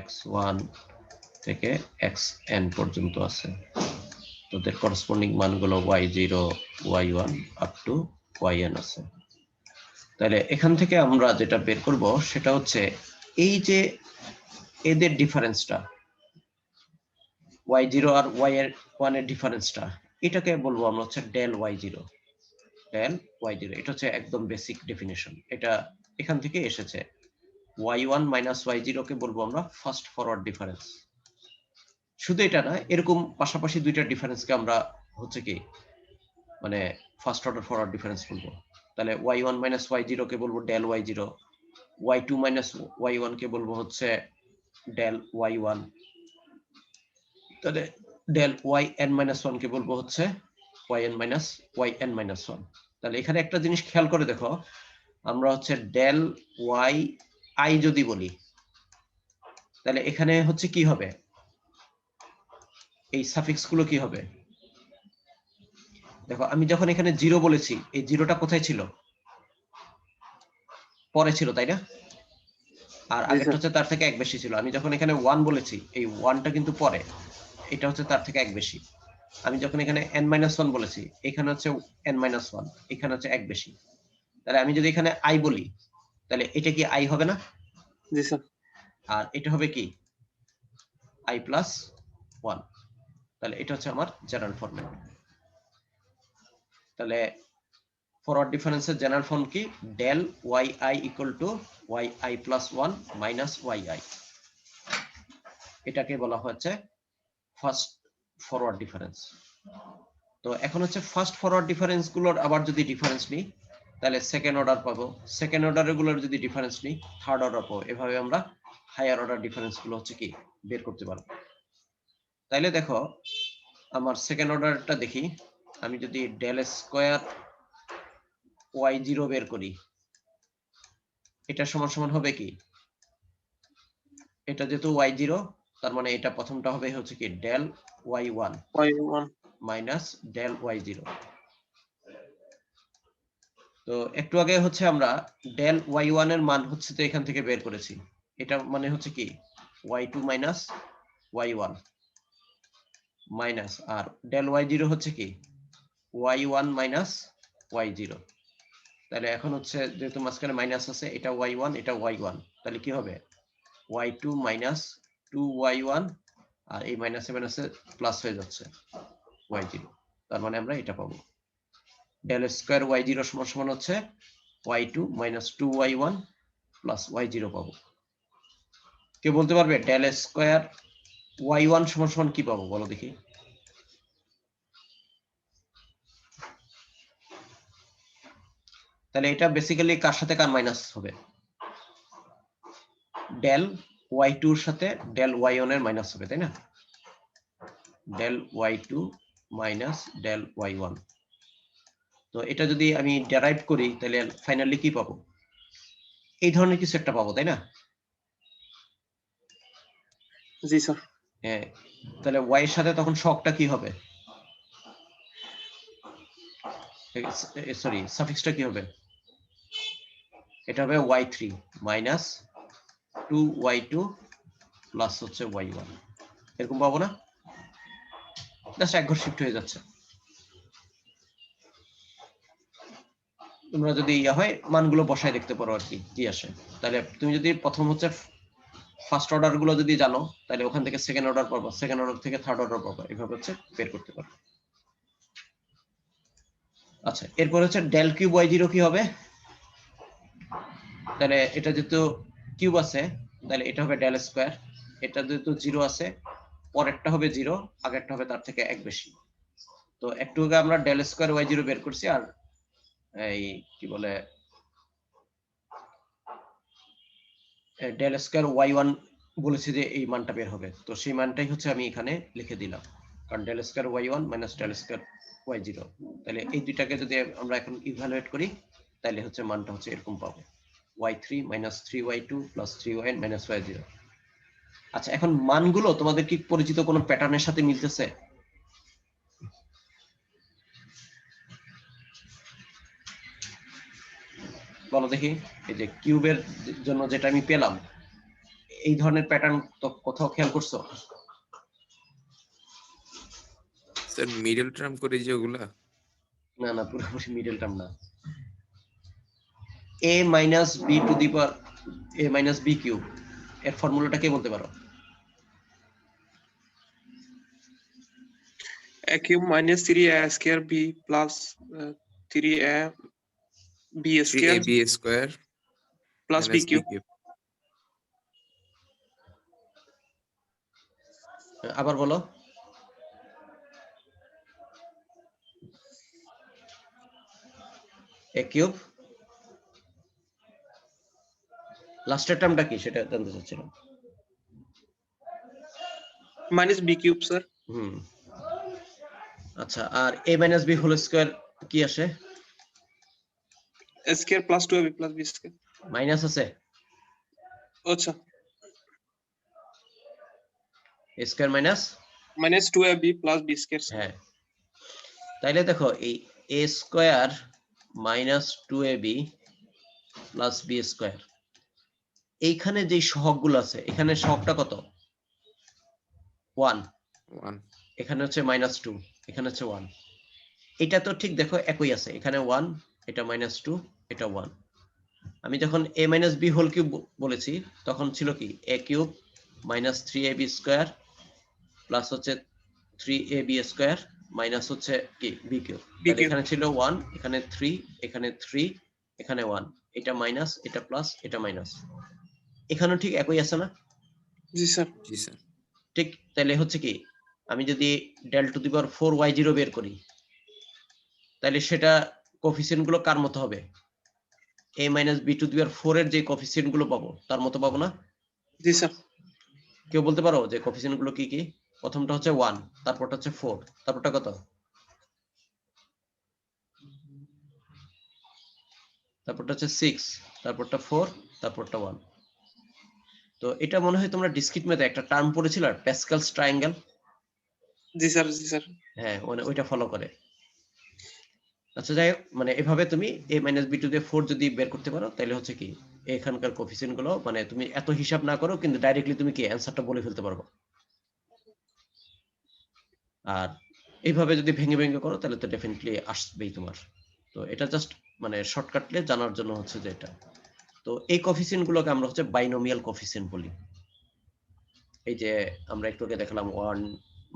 x1 থেকে xn পর্যন্ত আছে, তোদের করসপন্ডিং মানগুলো y0 y1 up to yn আছে। তাহলে এখান থেকে আমরা যেটা বের করব সেটা হচ্ছে এই যে এদের ডিফারেন্সটা, y0 আর y1 এর ডিফারেন্সটা, এটাকে বলবো আমরা হচ্ছে ডেল y0। ডেল y0 এটা হচ্ছে একদম বেসিক ডেফিনিশন, এটা এখান থেকে এসেছে। y1 মাইনাস y0 কে বলবো আমরা ফার্স্ট ফরওয়ার্ড ডিফারেন্স। শুধু এটা না, এরকম পাশাপাশি দুইটা ডিফারেন্সকে আমরা হচ্ছে কি মানে ফার্স্ট অর্ডার ফরওয়ার্ড ডিফারেন্স বলবো। তাহলে y1 মাইনাস y0 কে বলবো del y0, y2 minus y1 কে বলবো হচ্ছে ডেল y1, তাহলে ডেল yn মাইনাস 1 কে বলবো হচ্ছে yn মাইনাস 1। তাহলে এখানে একটা জিনিস খেয়াল করে দেখো, আমরা হচ্ছে ডেল yi যদি বলি, তাহলে এখানে হচ্ছে কি হবে, এই সাফিক্স গুলো কি হবে? দেখো আমি যখন এখানে 0 বলেছি, এই জিরোটা কোথায় ছিল? পরে ছিল, তাই না? আর আগেরটা হচ্ছে তার থেকে এক বেশি ছিল। আমি যখন এখানে 1 বলেছি, এই 1টা কিন্তু পরে, এটা হচ্ছে তার থেকে এক বেশি। আমি যখন এখানে n-1 বলেছি, এখানে হচ্ছে n-1, এখানে হচ্ছে এক বেশি। তাহলে আমি যদি এখানে i বলি, তাহলে এটা কি i হবে না? জি স্যার। আর এটা হবে কি i প্লাস 1। তাহলে এটা হচ্ছে আমার জেনারেল ফরম্যাট। তাহলে ফরওয়ার্ড ডিফারেন্সের জেনারেল ফর্ম কি? Del yi equal to yi plus 1 minus yi। এটাকে বলা হচ্ছে ফার্স্ট ফরওয়ার্ড ডিফারেন্স। তো এখন হচ্ছে ফার্স্ট ফরওয়ার্ড ডিফারেন্স গুলোর আবার যদি ডিফারেন্স নিই, তাহলে সেকেন্ড অর্ডার পাবো, সেকেন্ড অর্ডার গুলোর যদি ডিফারেন্স নিই থার্ড অর্ডার পাবো। এভাবে আমরা হায়ার অর্ডার ডিফারেন্স গুলো হচ্ছে কি বের করতে পারবো। তাইলে দেখো আমার সেকেন্ড অর্ডারটা দেখি, আমি যদি ডেল স্কয়ার y0 বের করি, এটা সমান সমান হবে কি, এটা যেহেতু y0, তার মানে এটা প্রথমটা হবে হচ্ছে কি del y1 minus del y0। তো একটু আগে হচ্ছে আমরা ডেল y1 এর মান হচ্ছে তো এখান থেকে বের করেছি, এটা মানে হচ্ছে কি y2 মাইনাস y1 মাইনাস, আর ডেল y0 হচ্ছে কি y1 মাইনাস y0। তাহলে এখন হচ্ছে যেহেতু মাঝখানে মাইনাস আছে, এটা y1 এটা y1, তাহলে কি হবে y2 মাইনাস 2y1, আর এই মাইনাসে মাইনাসে প্লাস হয়ে যাচ্ছে y0। তার মানে আমরা এটা পাবো ডেল স্কয়ার y0 সমান সমান হচ্ছে y2 minus 2y1 plus y0 পাবো। কে বলতে পারবে ডেল স্কয়ার y1 সমান সমান কি পাবো বলো দেখি? তাহলে এটা বেসিক্যালি কার সাথে কার মাইনাস হবে? ডেল y2 এর সাথে ডেল y1 এর মাইনাস হবে, তাই না? Del y2 minus del y1। তো এটা যদি আমি ডেরাইভ করি তাহলে ফাইনালি কি পাবো? এই ধরনের কিছু একটা পাবো, তাই না? জি স্যার। হ্যাঁ, তাহলে y এর সাথে তখন শকটা কি হবে? সরি, সাফিক্সটা কি হবে? এটা হবে y3 মাইনাস 2y2 প্লাস হচ্ছে y1, এরকম পাবো না? জাস্ট এক ঘর শিফট হয়ে যাচ্ছে। তোমরা যদি ইয়া হয় মানগুলো বসায় দেখতে পারো আর কি কি আসে। তাহলে তুমি যদি প্রথম হচ্ছে ফার্স্ট অর্ডার গুলো যদি জানো, তাহলে ওখান থেকে সেকেন্ড অর্ডার পাবো, সেকেন্ড অর্ডার থেকে থার্ড অর্ডার পাবো, এভাবে হচ্ছে বের করতে পারো। আচ্ছা, এরপর হচ্ছে ডেল কিউব y0 কি হবে? তাহলে এটা যেহেতু কিউব আছে, তাহলে এটা হবে ডেল স্কয়ার, এটা যেহেতু 0 আছে, পরেরটা হবে 0, আগেরটা হবে তার থেকে 1 বেশি। তো একটু আগে আমরা ডেল স্কয়ার y0 বের করছি, আর এই কি বলে ডেল স্কয়ার y1 বলেছি যে এই মানটা বের হবে, তো সেই মানটাই হচ্ছে আমি এখানে লিখে দিলাম, কারণ del square y1 minus del square y0, তাহলে এই দুইটাকে যদি আমরা এখন ইভালুয়েট করি তাহলে হচ্ছে মানটা হচ্ছে এরকম পাবো, y3 minus 3y2 plus 3y minus y0। আচ্ছা, এখন মানগুলো তোমাদের কি পরিচিত কোনো প্যাটার্নের সাথে মিলতেছে? বলো দেখি, এই যে কিউবের জন্য যেটা আমি পেলাম, এই ধরনের প্যাটার্ন তো কোথাও খেয়াল করছো? স্যার মিডল টার্ম করে যেগুলা, না না, পুরোপুরি মিডল টার্ম না। a minus b to the power a minus b cube এর ফর্মুলাটা কে বলতে পারো? a cube minus 3a square b plus 3a b square 3ab square plus b cube. আবার বলো। a কিউব লাস্টের টার্মটা কি সেটা জানতে চাচ্ছিলাম। minus b cube, sir. আচ্ছা, আর a minus b whole square কি আসে? A square plus 2ab plus b square. Minus আছে, আচ্ছা, a square minus minus 2ab plus b square. হ্যাঁ, তাইলে দেখো এই a square minus 2ab plus b square, এইখানে যে সহগগুলো আছে, এখানে সহগটা কত? 1, এখানে হচ্ছে মাইনাস 2, এখানে হচ্ছে 1। এটা তো ঠিক দেখো একই আছে, এখানে 1, এটা মাইনাস 2, এটা 1। আমি যখন a minus b whole cube বলেছি তখন ছিল কি a cube minus 3ab square plus হচ্ছে 3ab স্কয়ার মাইনাস হচ্ছে কি b কিউব। এখানে ছিল 1, এখানে 3, এখানে 3, এখানে 1, এটা মাইনাস, এটা প্লাস, এটা মাইনাস, এখানেও ঠিক একই আছে না? জি স্যার। ঠিক, তাহলে হচ্ছে কি আমি যদি del to the power 4y0 বের করি তাহলে সেটা কোফিসিয়েন্ট গুলো কার মতো হবে? a minus b to the power 4 এর যে কোফিসিয়েন্ট গুলো পাবো তার মতো পাবো না? জি স্যার। কেউ বলতে পারো যে কোফিসিয়েন্ট গুলো কি কি? প্রথমটা হচ্ছে 1, তারপরটা হচ্ছে 4, তারপরটা কত? তারপরটা হচ্ছে 6, তারপরটা 4, তারপরটা 1। তো এটা মনে হয় তোমরা ডিসক্রিট মেথে একটা টার্ম পড়েছিল, প্যাসকালস ট্রায়াঙ্গেল। জি স্যার, জি স্যার। হ্যাঁ, মানে ওইটা ফলো করে। আচ্ছা, যাই হোক, মানে এভাবে তুমি a মাইনাস b টু দি 4 যদি বের করতে পারো তাহলে হচ্ছে কি এখানকার কোফিসিয়েন্ট গুলো, মানে তুমি এত হিসাব না করো কিন্তু ডাইরেক্টলি তুমি কি অ্যানসারটা বলে ফেলতে পারবে। আর এইভাবে যদি ভেঙে ভেঙে করো তাহলে তো ডেফিনেটলি আসবেই তোমার। তো এটা জাস্ট মানে শর্টকাটলি জানার জন্য হচ্ছে যে এটা। তো এই কোফিসিয়েন্ট গুলোকে আমরা হচ্ছে বাইনোমিয়াল কোফিসিয়েন্ট বলি। এই যে আমরা একটু আগে দেখলাম 1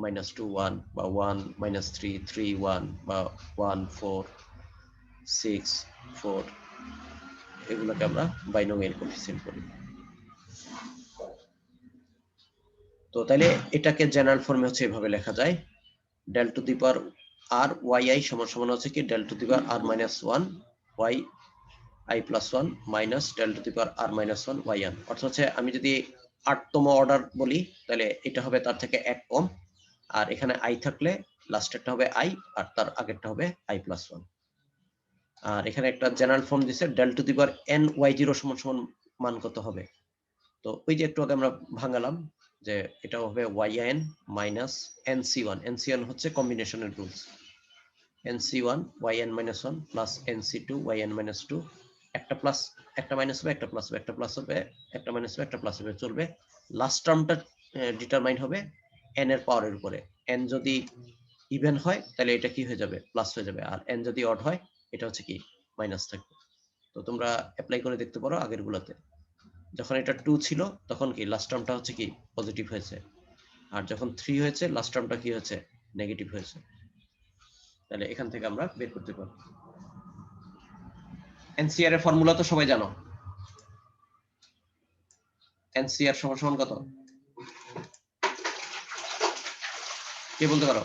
মাইনাস 2 1 বা 1 মাইনাস 3 3 1 বা 1 4 6 4, এগুলোকে আমরা বাইনোমিয়াল কোফিসিয়েন্ট বলি। তো তাহলে এটাকে জেনারেল ফর্মে হচ্ছে এভাবে লেখা যায়, del to the power R Y I সমান সমান হচ্ছে কি del to the power R minus 1 Y I plus 1 minus del to the power R minus 1 Y N. অর্থাৎ হচ্ছে আমি যদি 8তম অর্ডার বলি তাহলে এটা হবে তার থেকে 1 কম, আর এখানে আই থাকলে লাস্টেরটা হবে আই আর তার আগেরটা হবে আই প্লাস 1। আর এখানে একটা জেনারেল ফর্ম দিছে del to the power n y zero সমান সমান মান কত হবে? তো ওই যে একটু আগে আমরা ভাঙালাম যে এটা হবে yn মাইনাস nc1, nc1 হচ্ছে কম্বিনেশনের rules, nc1 yn minus 1 plus nc2 yn minus 2, একটা প্লাস একটা মাইনাস হবে, একটা প্লাস হবে, একটা প্লাস হবে, একটা মাইনাস হবে, একটা প্লাস হবে, চলবে। লাস্ট টার্মটা ডিটারমাইন হবে n এর পাওয়ারের উপরে। n যদি ইভেন হয় তাহলে এটা কি হয়ে যাবে? প্লাস হয়ে যাবে, আর n যদি অড হয় এটা হচ্ছে কি মাইনাস থাকবে। তো তোমরা অ্যাপ্লাই করে দেখতে পারো আগের গুলাতে। যখন এটা 2 ছিল তখন কি লাস্ট টার্মটা হচ্ছে কি পজিটিভ হয়েছে, আর যখন 3 হয়েছে লাস্ট টার্মটা কি হয়েছে? নেগেটিভ হয়েছে। তাহলে এখান থেকে আমরা বের করতে পারব। এনসিআর এর ফর্মুলা তো সবাই জানো, এনসিআর সমান সমান কত? কে বলতে পারো?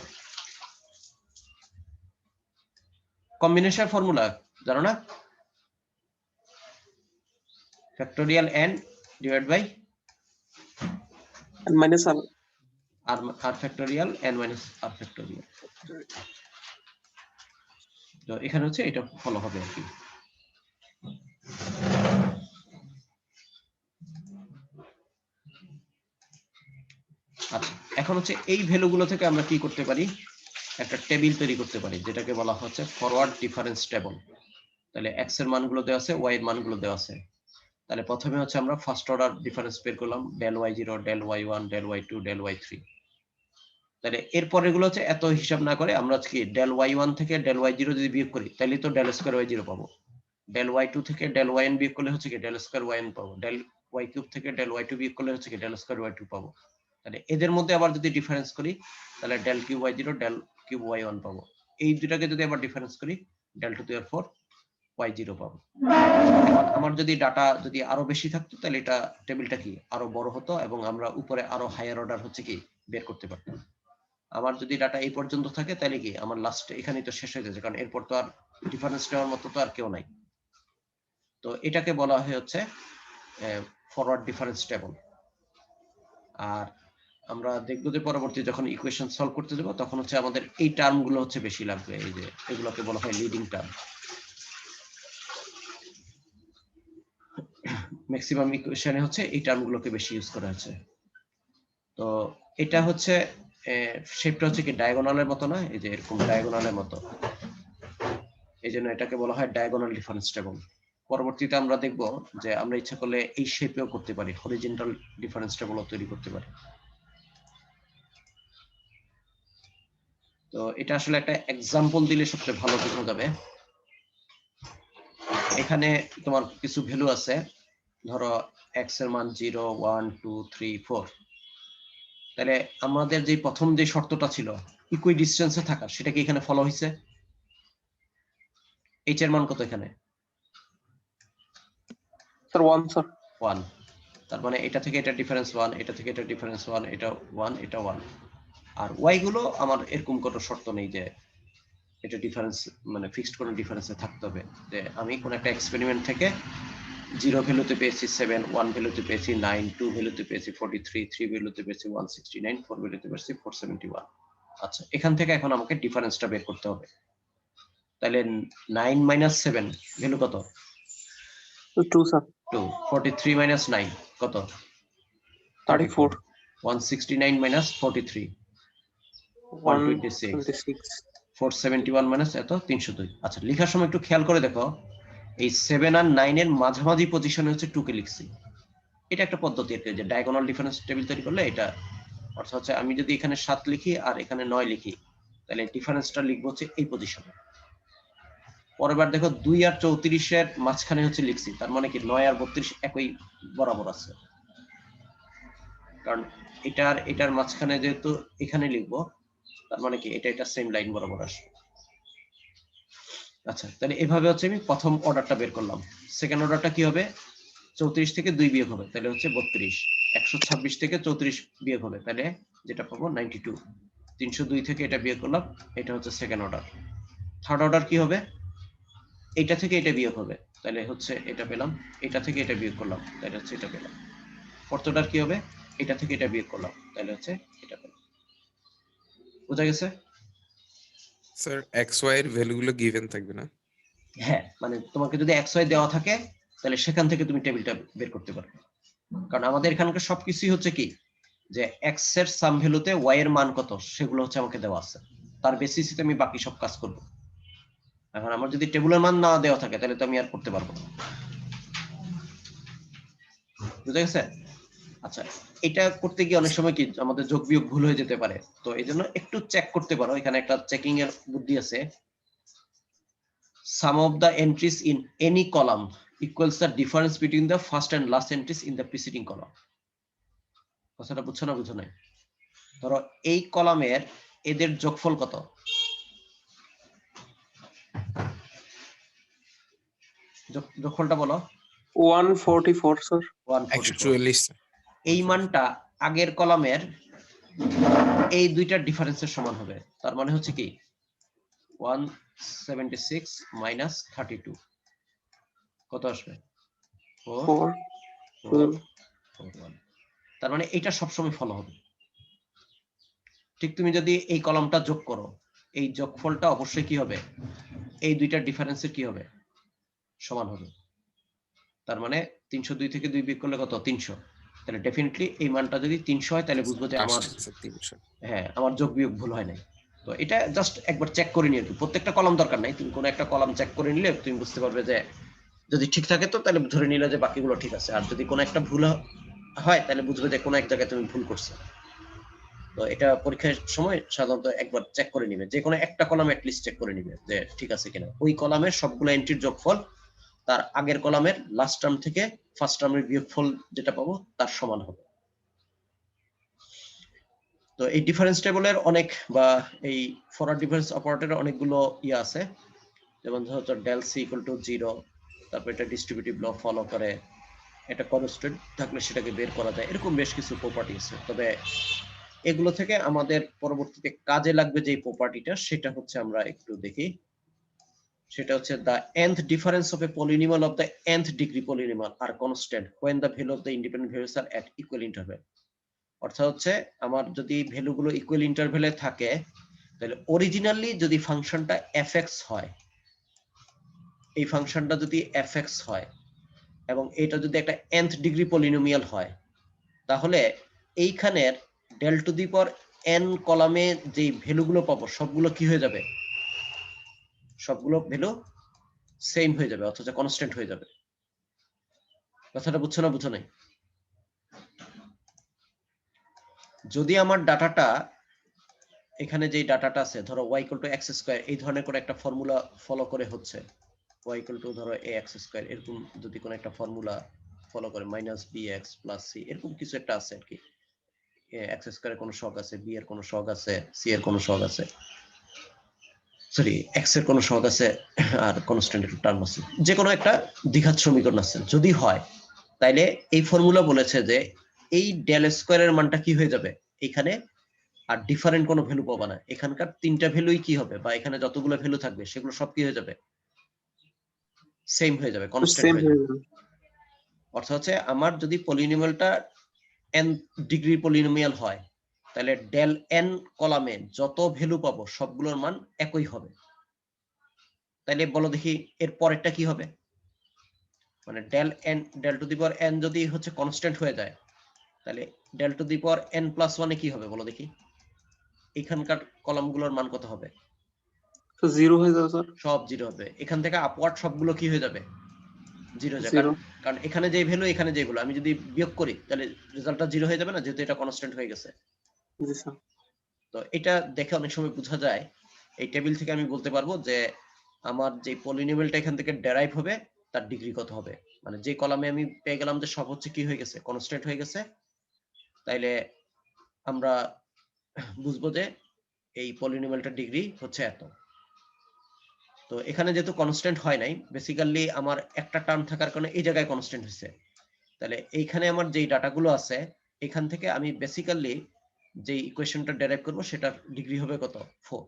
কম্বিনেশন ফর্মুলা জানো না? Factorial n divide by n minus r. r factorial n minus r factorial. তো এখানে হচ্ছে এটা ফলো হবে আর কি। আচ্ছা, এখন হচ্ছে এই ভ্যালুগুলো থেকে আমরা কি করতে পারি, একটা টেবিল তৈরি করতে পারি যেটাকে বলা হচ্ছে ফরওয়ার্ড ডিফারেন্স টেবল। তাহলে x এর মানগুলো দেওয়া আছে, y এর মানগুলো দেওয়া আছে। তাহলে প্রথমে হচ্ছে আমরা ফার্স্ট অর্ডার ডিফারেন্স বের করলাম, del y0, del y1, del y2, del y3। তাহলে এরপরে গুলো হচ্ছে এত হিসাব না করে আমরা কি ডেল y1 থেকে ডেল y0 যদি বিয়োগ করি তাহলে তো ডেল স্কয়ার y0 পাবো। ডেল y2 থেকে ডেল yn বিয়োগ করলে হচ্ছে কি ডেল স্কয়ার yn পাবো। ডেল y3 থেকে ডেল y2 বিয়োগ করলে হচ্ছে কি ডেল স্কয়ার y2 পাবো। তাহলে এদের মধ্যে আবার যদি ডিফারেন্স করি তাহলে del cube y0, del cube y1 পাবো। এই দুটাকে যদি আবার ডিফারেন্স করি del to the power 4 y0 পাবো। আমার যদি ডাটা যদি আরো বেশি থাকতো তাহলে এটা টেবিলটা কি আরো বড় হতো এবং আমরা উপরে আরো হায়ার অর্ডার হচ্ছে কি বের করতে পারতাম। আমার যদি ডাটা এই পর্যন্ত থাকে তাহলে কি আমার লাস্ট এখানেই তো শেষ হয়ে যাচ্ছে, কারণ এরপর তো আর ডিফারেন্স নেওয়ার মতো তো আর কেউ নাই। তো এটাকে বলা হয় হচ্ছে ফরওয়ার্ড ডিফারেন্স টেবল। আর আমরা দেখবো যে পরবর্তী যখন ইকুয়েশন সলভ করতে যাবো তখন হচ্ছে আমাদের এই টার্মগুলো হচ্ছে বেশি লাগবে, এই যে এগুলোকে বলা হয় লিডিং টার্ম। ম্যাক্সিমাম ইকুয়েশনে হচ্ছে এই টার্মগুলোকে বেশি ইউজ করা হচ্ছে। তো এটা হচ্ছে শেপটা হচ্ছে কি ডায়াগোনালের মতো না, এই যে এরকম ডায়াগোনালের মতো, এই জন্য এটাকে বলা হয় ডায়াগোনাল ডিফারেন্স টেবল। পরবর্তীতে আমরা দেখব যে আমরা ইচ্ছা করলে এই শেপেও করতে পারি, হরিজন্টাল ডিফারেন্স টেবলও তৈরি করতে পারি। তো এটা আসলে একটা এক্সাম্পল দিলে সবচেয়ে ভালো বোঝা যাবে। এখানে তোমার কিছু ভ্যালু আছে, ধরো x এর মান 0, 1, 2, 3, 4। তাহলে আমাদের যে প্রথম যে শর্তটা ছিল ইকুই ডিস্টেন্সে থাকা, সেটা কি এখানে ফলো হয়েছে? h এর মান কত এখানে? Sir, 1 sir. 1। তার মানে এটা থেকে এটা ডিফারেন্স 1, এটা থেকে এটা ডিফারেন্স 1, এটা 1, এটা 1। আর y গুলো আমার এরকম কোনো শর্ত নেই যে এটা ডিফারেন্স মানে ফিক্সড কোনো ডিফারেন্সে থাকতে হবে, যে আমি কোন একটা এক্সপেরিমেন্ট থেকে 0 ভ্যালুতে পেয়েছি 7, 1 ভ্যালুতে পেয়েছি 9, 2 ভ্যালুতে পেয়েছি 43, 3 ভ্যালুতে পেয়েছি 169, 4 ভ্যালুতে পেয়েছি 471। আচ্ছা, এখান থেকে এখন আমাকে ডিফারেন্সটা বের করতে হবে। তাহলে 9 মাইনাস 7 ভ্যালু কত? 2 sir. 2। 43 মাইনাস 9 কত? 34. 169 মাইনাস 43 126। 126. 471 মাইনাস এত 302। আচ্ছা, লেখার সময় একটু খেয়াল করে দেখো, এই 7 আর 9 এর মাঝামাঝি পজিশনে হচ্ছে 2 কে লিখছি। এটা একটা পদ্ধতি আছে যে ডায়াগোনাল ডিফারেন্স টেবিল তৈরি করলে এটা অর্থাৎ হচ্ছে আমি যদি এখানে 7 লিখি আর এখানে 9 লিখি তাহলে ডিফারেন্সটা লিখবো হচ্ছে এই পজিশনে। পরেরবার দেখো 2 আর 34 এর মাঝখানে হচ্ছে লিখছি, তার মানে কি 9 আর 32 একই বরাবর আছে, কারণ এটার মাঝখানে যেহেতু এখানে লিখবো তার মানে কি এটা সেম লাইন বরাবর আসবে। আচ্ছা, তাহলে এভাবে হচ্ছে আমি প্রথম অর্ডারটা বের করলাম। সেকেন্ড অর্ডারটা কি হবে? 34 থেকে 2 বিয়োগ হবে তাহলে হচ্ছে 32। 126 থেকে 34 বিয়োগ হবে তাহলে যেটা পাবো 92। 302 থেকে এটা বিয়োগ করলাম, এটা হচ্ছে সেকেন্ড অর্ডার। থার্ড অর্ডার কি হবে? এটা থেকে এটা বিয়োগ হবে তাহলে হচ্ছে এটা পেলাম, এটা থেকে এটা বিয়োগ করলাম তাহলে হচ্ছে এটা পেলাম। ফোর্থ অর্ডার কি হবে? এটা থেকে এটা বিয়োগ করলাম তাহলে হচ্ছে এটা পেলাম। বোঝা গেছে? স্যার এক্স ওয়াই এর ভ্যালুগুলো গিভেন থাকবে না? হ্যাঁ, মানে তোমাকে যদি x y দেওয়া থাকে তাহলে সেখান থেকে তুমি টেবিলটা বের করতে পারবে, কারণ আমাদের এখানকার সবকিছুই হচ্ছে কি যে x এর সাম ভ্যালুতে y এর মান কত সেগুলো হচ্ছে আমাকে দেওয়া আছে, তার বেসিসে আমি বাকি সব কাজ করব। এখন আমার যদি টেবিলের মান না দেওয়া থাকে তাহলে তো আমি আর করতে পারবো না। বুঝা গেছে? আচ্ছা, এটা করতে গিয়ে অনেক সময় কি আমাদের যোগ বিয়োগ ভুল হয়ে যেতে পারে, তো এই জন্য একটু চেক করতে পারো, এখানে একটা চেকিং এর বুদ্ধি আছে। Sum of the entries in any column equals the difference between the first and last entries in the preceding column. কথাটা বুঝছো না বুঝো নাই? ধরো এই কলামের এদের যোগফল কত? যোগফলটা বলো। 144 sir. 144। 144। এই মানটা আগের কলামের এই দুইটার ডিফারেন্সের সমান হবে। তার মানে হচ্ছে কি 176 মাইনাস 32 কত আসবে? 4 4 4 4 1। তার মানে এটা সবসময় ফলো হবে। ঠিক তুমি যদি এই কলামটা যোগ করো, এই যোগফলটা অবশ্যই কি হবে? এই দুইটার ডিফারেন্সের কি হবে? সমান হবে। তার মানে 302 থেকে 2 বিয়োগ করলে কত? 300। তাহলে ডেফিনেটলি এই মানটা যদি 300 হয় তাহলে বুঝবো যে আমার আসছে 300 হ্যাঁ আমার যোগ বিয়োগ ভুল হয় নাই। তো এটা জাস্ট একবার চেক করে নিয়ে, প্রত্যেকটা কলাম দরকার নাই, তুমি কোনো একটা কলাম চেক করে নিলে তুমি বুঝতে পারবে যে যদি ঠিক থাকে তো তাহলে ধরে নিলে যে বাকিগুলো ঠিক আছে, আর যদি কোনো একটা ভুল হয় তাহলে বুঝবে যে কোনো এক জায়গায় তুমি ভুল করছো। তো এটা পরীক্ষার সময় সাধারণত একবার চেক করে নিবে, যে কোনো একটা কলাম অ্যাটলিস্ট চেক করে নিবে যে ঠিক আছে কিনা। ওই কলামের সবগুলো এন্ট্রির যোগফল তার আগের কলামের লাস্ট টার্ম থেকে ফার্স্ট টার্মের বিয়োগফল যেটা পাবো তার সমান হবে। তো এই ডিফারেন্স টেবলের অনেক বা এই ফরওয়ার্ড ডিফারেন্স অপারেটরের অনেকগুলো ইয়ে আছে, যেমন ধরো ডেল সি ইকুয়াল টু 0, তারপর এটা ডিস্ট্রিবিউটিভ ল ফলো করে, এটা কনস্ট্যান্ট থাকলে সেটাকে বের করা যায়, এরকম বেশ কিছু প্রপার্টি আছে। তবে এগুলো থেকে আমাদের পরবর্তীতে কাজে লাগবে যে প্রপার্টিটা, সেটা হচ্ছে আমরা একটু দেখি। সেটা হচ্ছে the nth difference of a polynomial of the nth degree polynomial are constant when the value of the independent variables are at equal interval। অর্থাৎ হচ্ছে আমার যদি ভ্যালুগুলো ইকুয়াল ইন্টারভ্যালে থাকে তাহলে অরিজিনালি যদি ফাংশনটা fx হয়, এই ফাংশনটা যদি fx হয় এবং এটা যদি একটা nth ডিগ্রি পলিনোমিয়াল হয়, তাহলে এইখানের del to the power n কলামে যে ভ্যালুগুলো পাবো সবগুলো কি হয়ে যাবে? সবগুলো ভ্যালু সেম হয়ে যাবে, অথচ কনস্ট্যান্ট হয়ে যাবে। কথাটা বুঝছো না বুঝো নাই? যদি আমার ডাটাটা এখানে যে ডাটাটা আছে ধরো y = x², এই ধরনের কোনো একটা ফর্মুলা ফলো করে হচ্ছে y = ধরো ax², এরকম যদি কোনো একটা ফর্মুলা ফলো করে -bx + c, এরকম কিছু একটা আছে আর কি। x² এর কোনো সহগ আছে, b এর কোনো সহগ আছে, c এর কোনো সহগ আছে, সরি x এর কোনো সহগ আছে, আর কনস্ট্যান্ট একটা টার্ম আছে, যে কোনো একটা দ্বিঘাত সমীকরণ আছে যদি হয়, তাইলে এই ফর্মুলা বলেছে যে এই ডেল স্কয়ারের মানটা কি হয়ে যাবে এখানে, আর ডিফারেন্ট কোনো ভ্যালু পাবা না। এখানকার তিনটা ভ্যালুই কি হবে, বা এখানে যতগুলো ভ্যালু থাকবে সেগুলো সব কি হয়ে যাবে? সেম হয়ে যাবে, কনস্ট্যান্ট সেম হয়ে হয়ে যাবে। যাবে। অর্থাৎ হচ্ছে আমার যদি পলিনোমিয়ালটা n ডিগ্রি পলিনোমিয়াল হয়, তাহলে ডেল n কলামে যত ভ্যালু পাবো সবগুলোর মান একই হবে। তাহলে বলো দেখি এর পরেরটা কি হবে? মানে del to the power n যদি হচ্ছে কনস্ট্যান্ট হয়ে যায়, তাহলে del to the power n+1 এ কি হবে বলো দেখি? এখানকার কলামগুলোর মান কত হবে? তো 0 হয়ে যাবে স্যার। সব 0 হবে। এখান থেকে আপওয়ার্ড সবগুলো কি হয়ে যাবে? 0 হয়ে যাবে। 0। কারণ এখানে যে ভ্যালু এখানে যেগুলো, আমি যদি বিয়োগ করি তাহলে রেজাল্টটা 0 হয়ে যাবে না, যেহেতু এটা কনস্ট্যান্ট হয়ে গেছে। জি স্যার। তো এটা দেখে অনেক সময় বোঝা যায়, এই টেবিল থেকে আমি বলতে পারবো যে আমার যে পলিনোমিয়ালটা এখান থেকে ডেরাইভ হবে তার ডিগ্রি কত হবে। মানে যে কলামে আমি পেয়ে গেলাম যে সব হচ্ছে কি হয়ে গেছে, কনস্ট্যান্ট হয়ে গেছে, তাইলে আমরা বুঝবো যে এই পলিনোমিয়ালটার ডিগ্রি হচ্ছে এত। তো এখানে যেহেতু কনস্ট্যান্ট হয় নাই, বেসিক্যালি আমার একটা টার্ম থাকার কারণে এই জায়গায় কনস্ট্যান্ট হয়েছে, তাহলে এইখানে আমার যেই ডাটাগুলো আছে এখান থেকে আমি বেসিক্যালি যে ইকুয়েশনটা ডেরাইভ করব সেটার ডিগ্রি হবে কত? 4।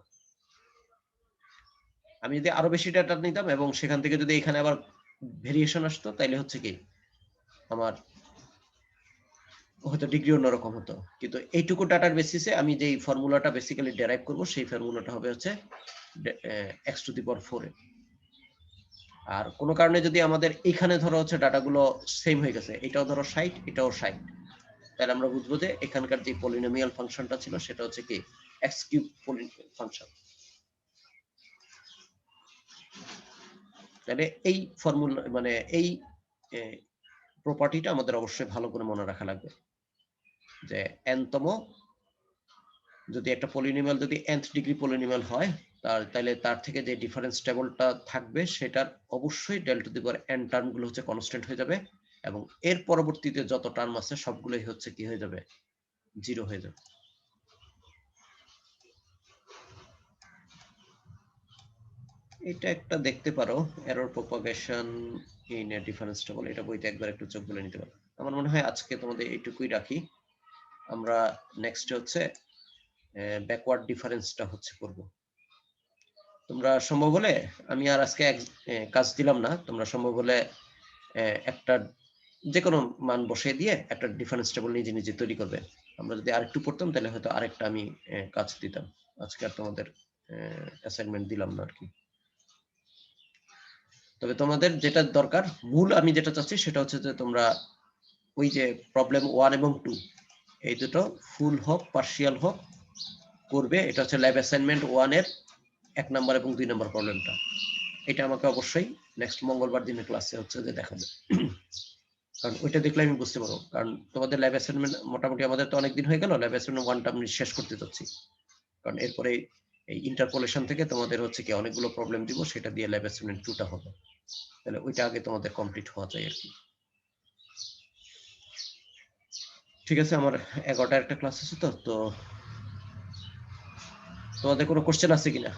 আমি যদি আরো বেশি ডাটা নিতাম এবং সেখান থেকে যদি এখানে আবার ভেরিয়েশন আসতো, তাইলে হচ্ছে কি আমার হয়তো ডিগ্রি অন্যরকম হতো। কিন্তু এইটুকু ডাটার বেসিসে আমি যেই ফর্মুলাটা বেসিক্যালি ডেরাইভ করব সেই ফর্মুলাটা হবে হচ্ছে x⁴ এ। আর কোনো কারণে যদি আমাদের এখানে ধরো হচ্ছে ডাটাগুলো সেম হয়ে গেছে, এটাও ধরো 60, এটাও 60, তাহলে আমরা বুঝবো যে এখানকার যে পলিনোমিয়াল ফাংশনটা ছিল সেটা হচ্ছে কি x³ ফাংশন। তাহলে এই ফর্মুলা মানে এই প্রপার্টিটা আমাদের অবশ্যই ভালো করে মনে রাখা লাগবে যে n-তম যদি একটা পলিনোমিয়াল যদি nth ডিগ্রি পলিনোমিয়াল হয়, তাহলে তার থেকে যে ডিফারেন্স টেবলটা থাকবে সেটার অবশ্যই del to the power n টার্মগুলো হচ্ছে কনস্ট্যান্ট হয়ে যাবে, এবং এর পরবর্তীতে যত টার্ম আছে সবগুলোই হচ্ছে কি হয়ে যাবে? 0 হয়ে যাবে। এটা একটা দেখতে পারো, error propagation in a difference table, এটা বইতে একবার একটু চোখ বুলে নিতে পারো। আমার মনে হয় আজকে তোমাদের এইটুকুই রাখি। আমরা নেক্সট হচ্ছে ব্যাকওয়ার্ড ডিফারেন্সটা হচ্ছে করব। তোমরা সম্ভব হলে, আমি আর আজকে কাজ দিলাম না, তোমরা সম্ভব হলে একটা যে কোনো মান বসিয়ে দিয়ে একটা ডিফারেন্স টেবল নিজে নিজে তৈরি করবে। আমরা যদি আরেকটু পড়তাম তাহলে হয়তো আরেকটা আমি কাজ দিতাম। আজকে আর তোমাদের অ্যাসাইনমেন্ট দিলাম না আর কি। তবে তোমাদের যেটা দরকার, মূল আমি যেটা চাচ্ছি সেটা হচ্ছে যে তোমরা ওই যে প্রবলেম 1 এবং 2 এই দুটো ফুল হোক পার্শিয়াল হোক করবে। এটা হচ্ছে ল্যাব অ্যাসাইনমেন্ট 1 এর 1 নাম্বার এবং 2 নাম্বার প্রবলেমটা। এটা আমাকে অবশ্যই নেক্সট মঙ্গলবার দিনের ক্লাসে হচ্ছে যে দেখাবে, কারণ ওইটা দেখলে আমি বুঝতে পারবো। কারণ তোমাদের ল্যাব অ্যাসাইনমেন্ট মোটামুটি আমাদের তো অনেকদিন হয়ে গেল, ল্যাব অ্যাসাইনমেন্ট 1টা আমি শেষ করতে যাচ্ছি। কারণ এরপরে এই ইন্টারপোলেশন থেকে তোমাদের হচ্ছে কি অনেকগুলো প্রবলেম দিব, সেটা দিয়ে ল্যাব অ্যাসাইনমেন্ট 2টা হবে। তাহলে ওইটা আগে তোমাদের কমপ্লিট হওয়া যায় আর কি। ঠিক আছে, আমার 11টার একটা ক্লাস আছে, তো তোমাদের কোনো কোশ্চেন আছে কিনা?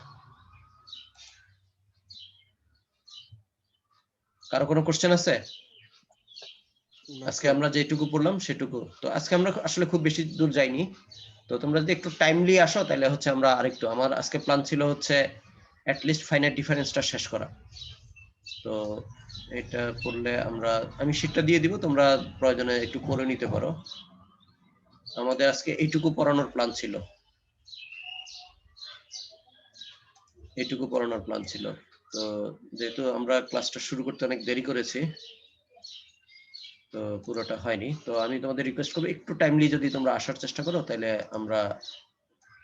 কারো কোনো কোশ্চেন আছে? আজকে আমরা যেটুকু পড়লাম সেটুকু। তো আজকে আমরা আসলে খুব বেশি দূর যাইনি। তো তোমরা যদি একটু টাইমলি আসো তাহলে হচ্ছে আমরা আরেকটু, আমার আজকে প্ল্যান ছিল হচ্ছে অ্যাট লিস্ট ফাইনাইট ডিফারেন্সটা শেষ করা। তো এটা করলে আমি শীটটা দিয়ে দিব, তোমরা প্রয়োজনে একটু করে নিতে পারো। আমাদের আজকে এইটুকু পড়ানোর প্ল্যান ছিল, এইটুকু পড়ানোর প্ল্যান ছিল। তো যেহেতু আমরা ক্লাসটা শুরু করতে অনেক দেরি করেছি, তো পুরোটা হয়নি। তো আমি তোমাদের রিকোয়েস্ট করবো একটু টাইমলি যদি তোমরা আসার চেষ্টা করো তাহলে আমরা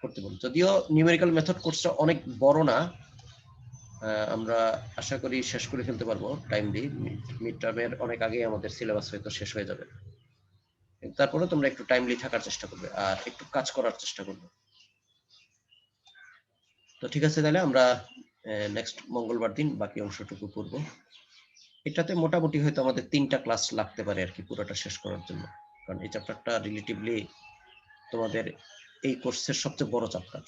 করতে পারবো। যদিও নিউমেরিক্যাল মেথড কোর্সটা অনেক বড় না, আমরা আশা করি শেষ করে ফেলতে পারবো টাইমলি। মিড টার্মের অনেক আগেই আমাদের সিলেবাস হয়তো শেষ হয়ে যাবে। তারপরে তোমরা একটু টাইমলি থাকার চেষ্টা করবে আর একটু কাজ করার চেষ্টা করবে। তো ঠিক আছে, তাহলে আমরা নেক্সট মঙ্গলবার দিন বাকি অংশটুকু পড়ব। এটাতে মোটামুটি হয়তো আমাদের 3টা ক্লাস লাগতে পারে আর কি পুরোটা শেষ করার জন্য, কারণ এই চ্যাপ্টারটা রিলেটিভলি তোমাদের এই কোর্সের সবচেয়ে বড় চ্যাপ্টার।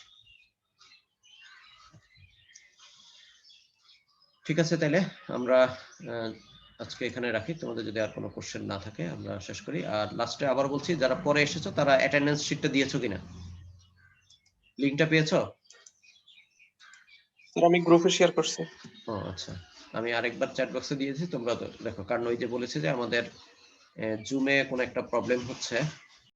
ঠিক আছে, তাহলে আমরা আজকে এখানে রাখি। তোমাদের যদি আর কোনো কোশ্চেন না থাকে আমরা শেষ করি। আর লাস্টে আবার বলছি, যারা পরে এসেছো তারা অ্যাটেন্ডেন্স শিটটা দিয়েছো কিনা, লিংকটা পেয়েছো? স্যার আমি গ্রুপে শেয়ার করছি। ও আচ্ছা, আমি আরেকবার চ্যাট বক্সে দিয়েছি, তোমরা দেখো। কারণ ওই যে বলেছে যে আমাদের জুমে কোনো একটা প্রবলেম হচ্ছে,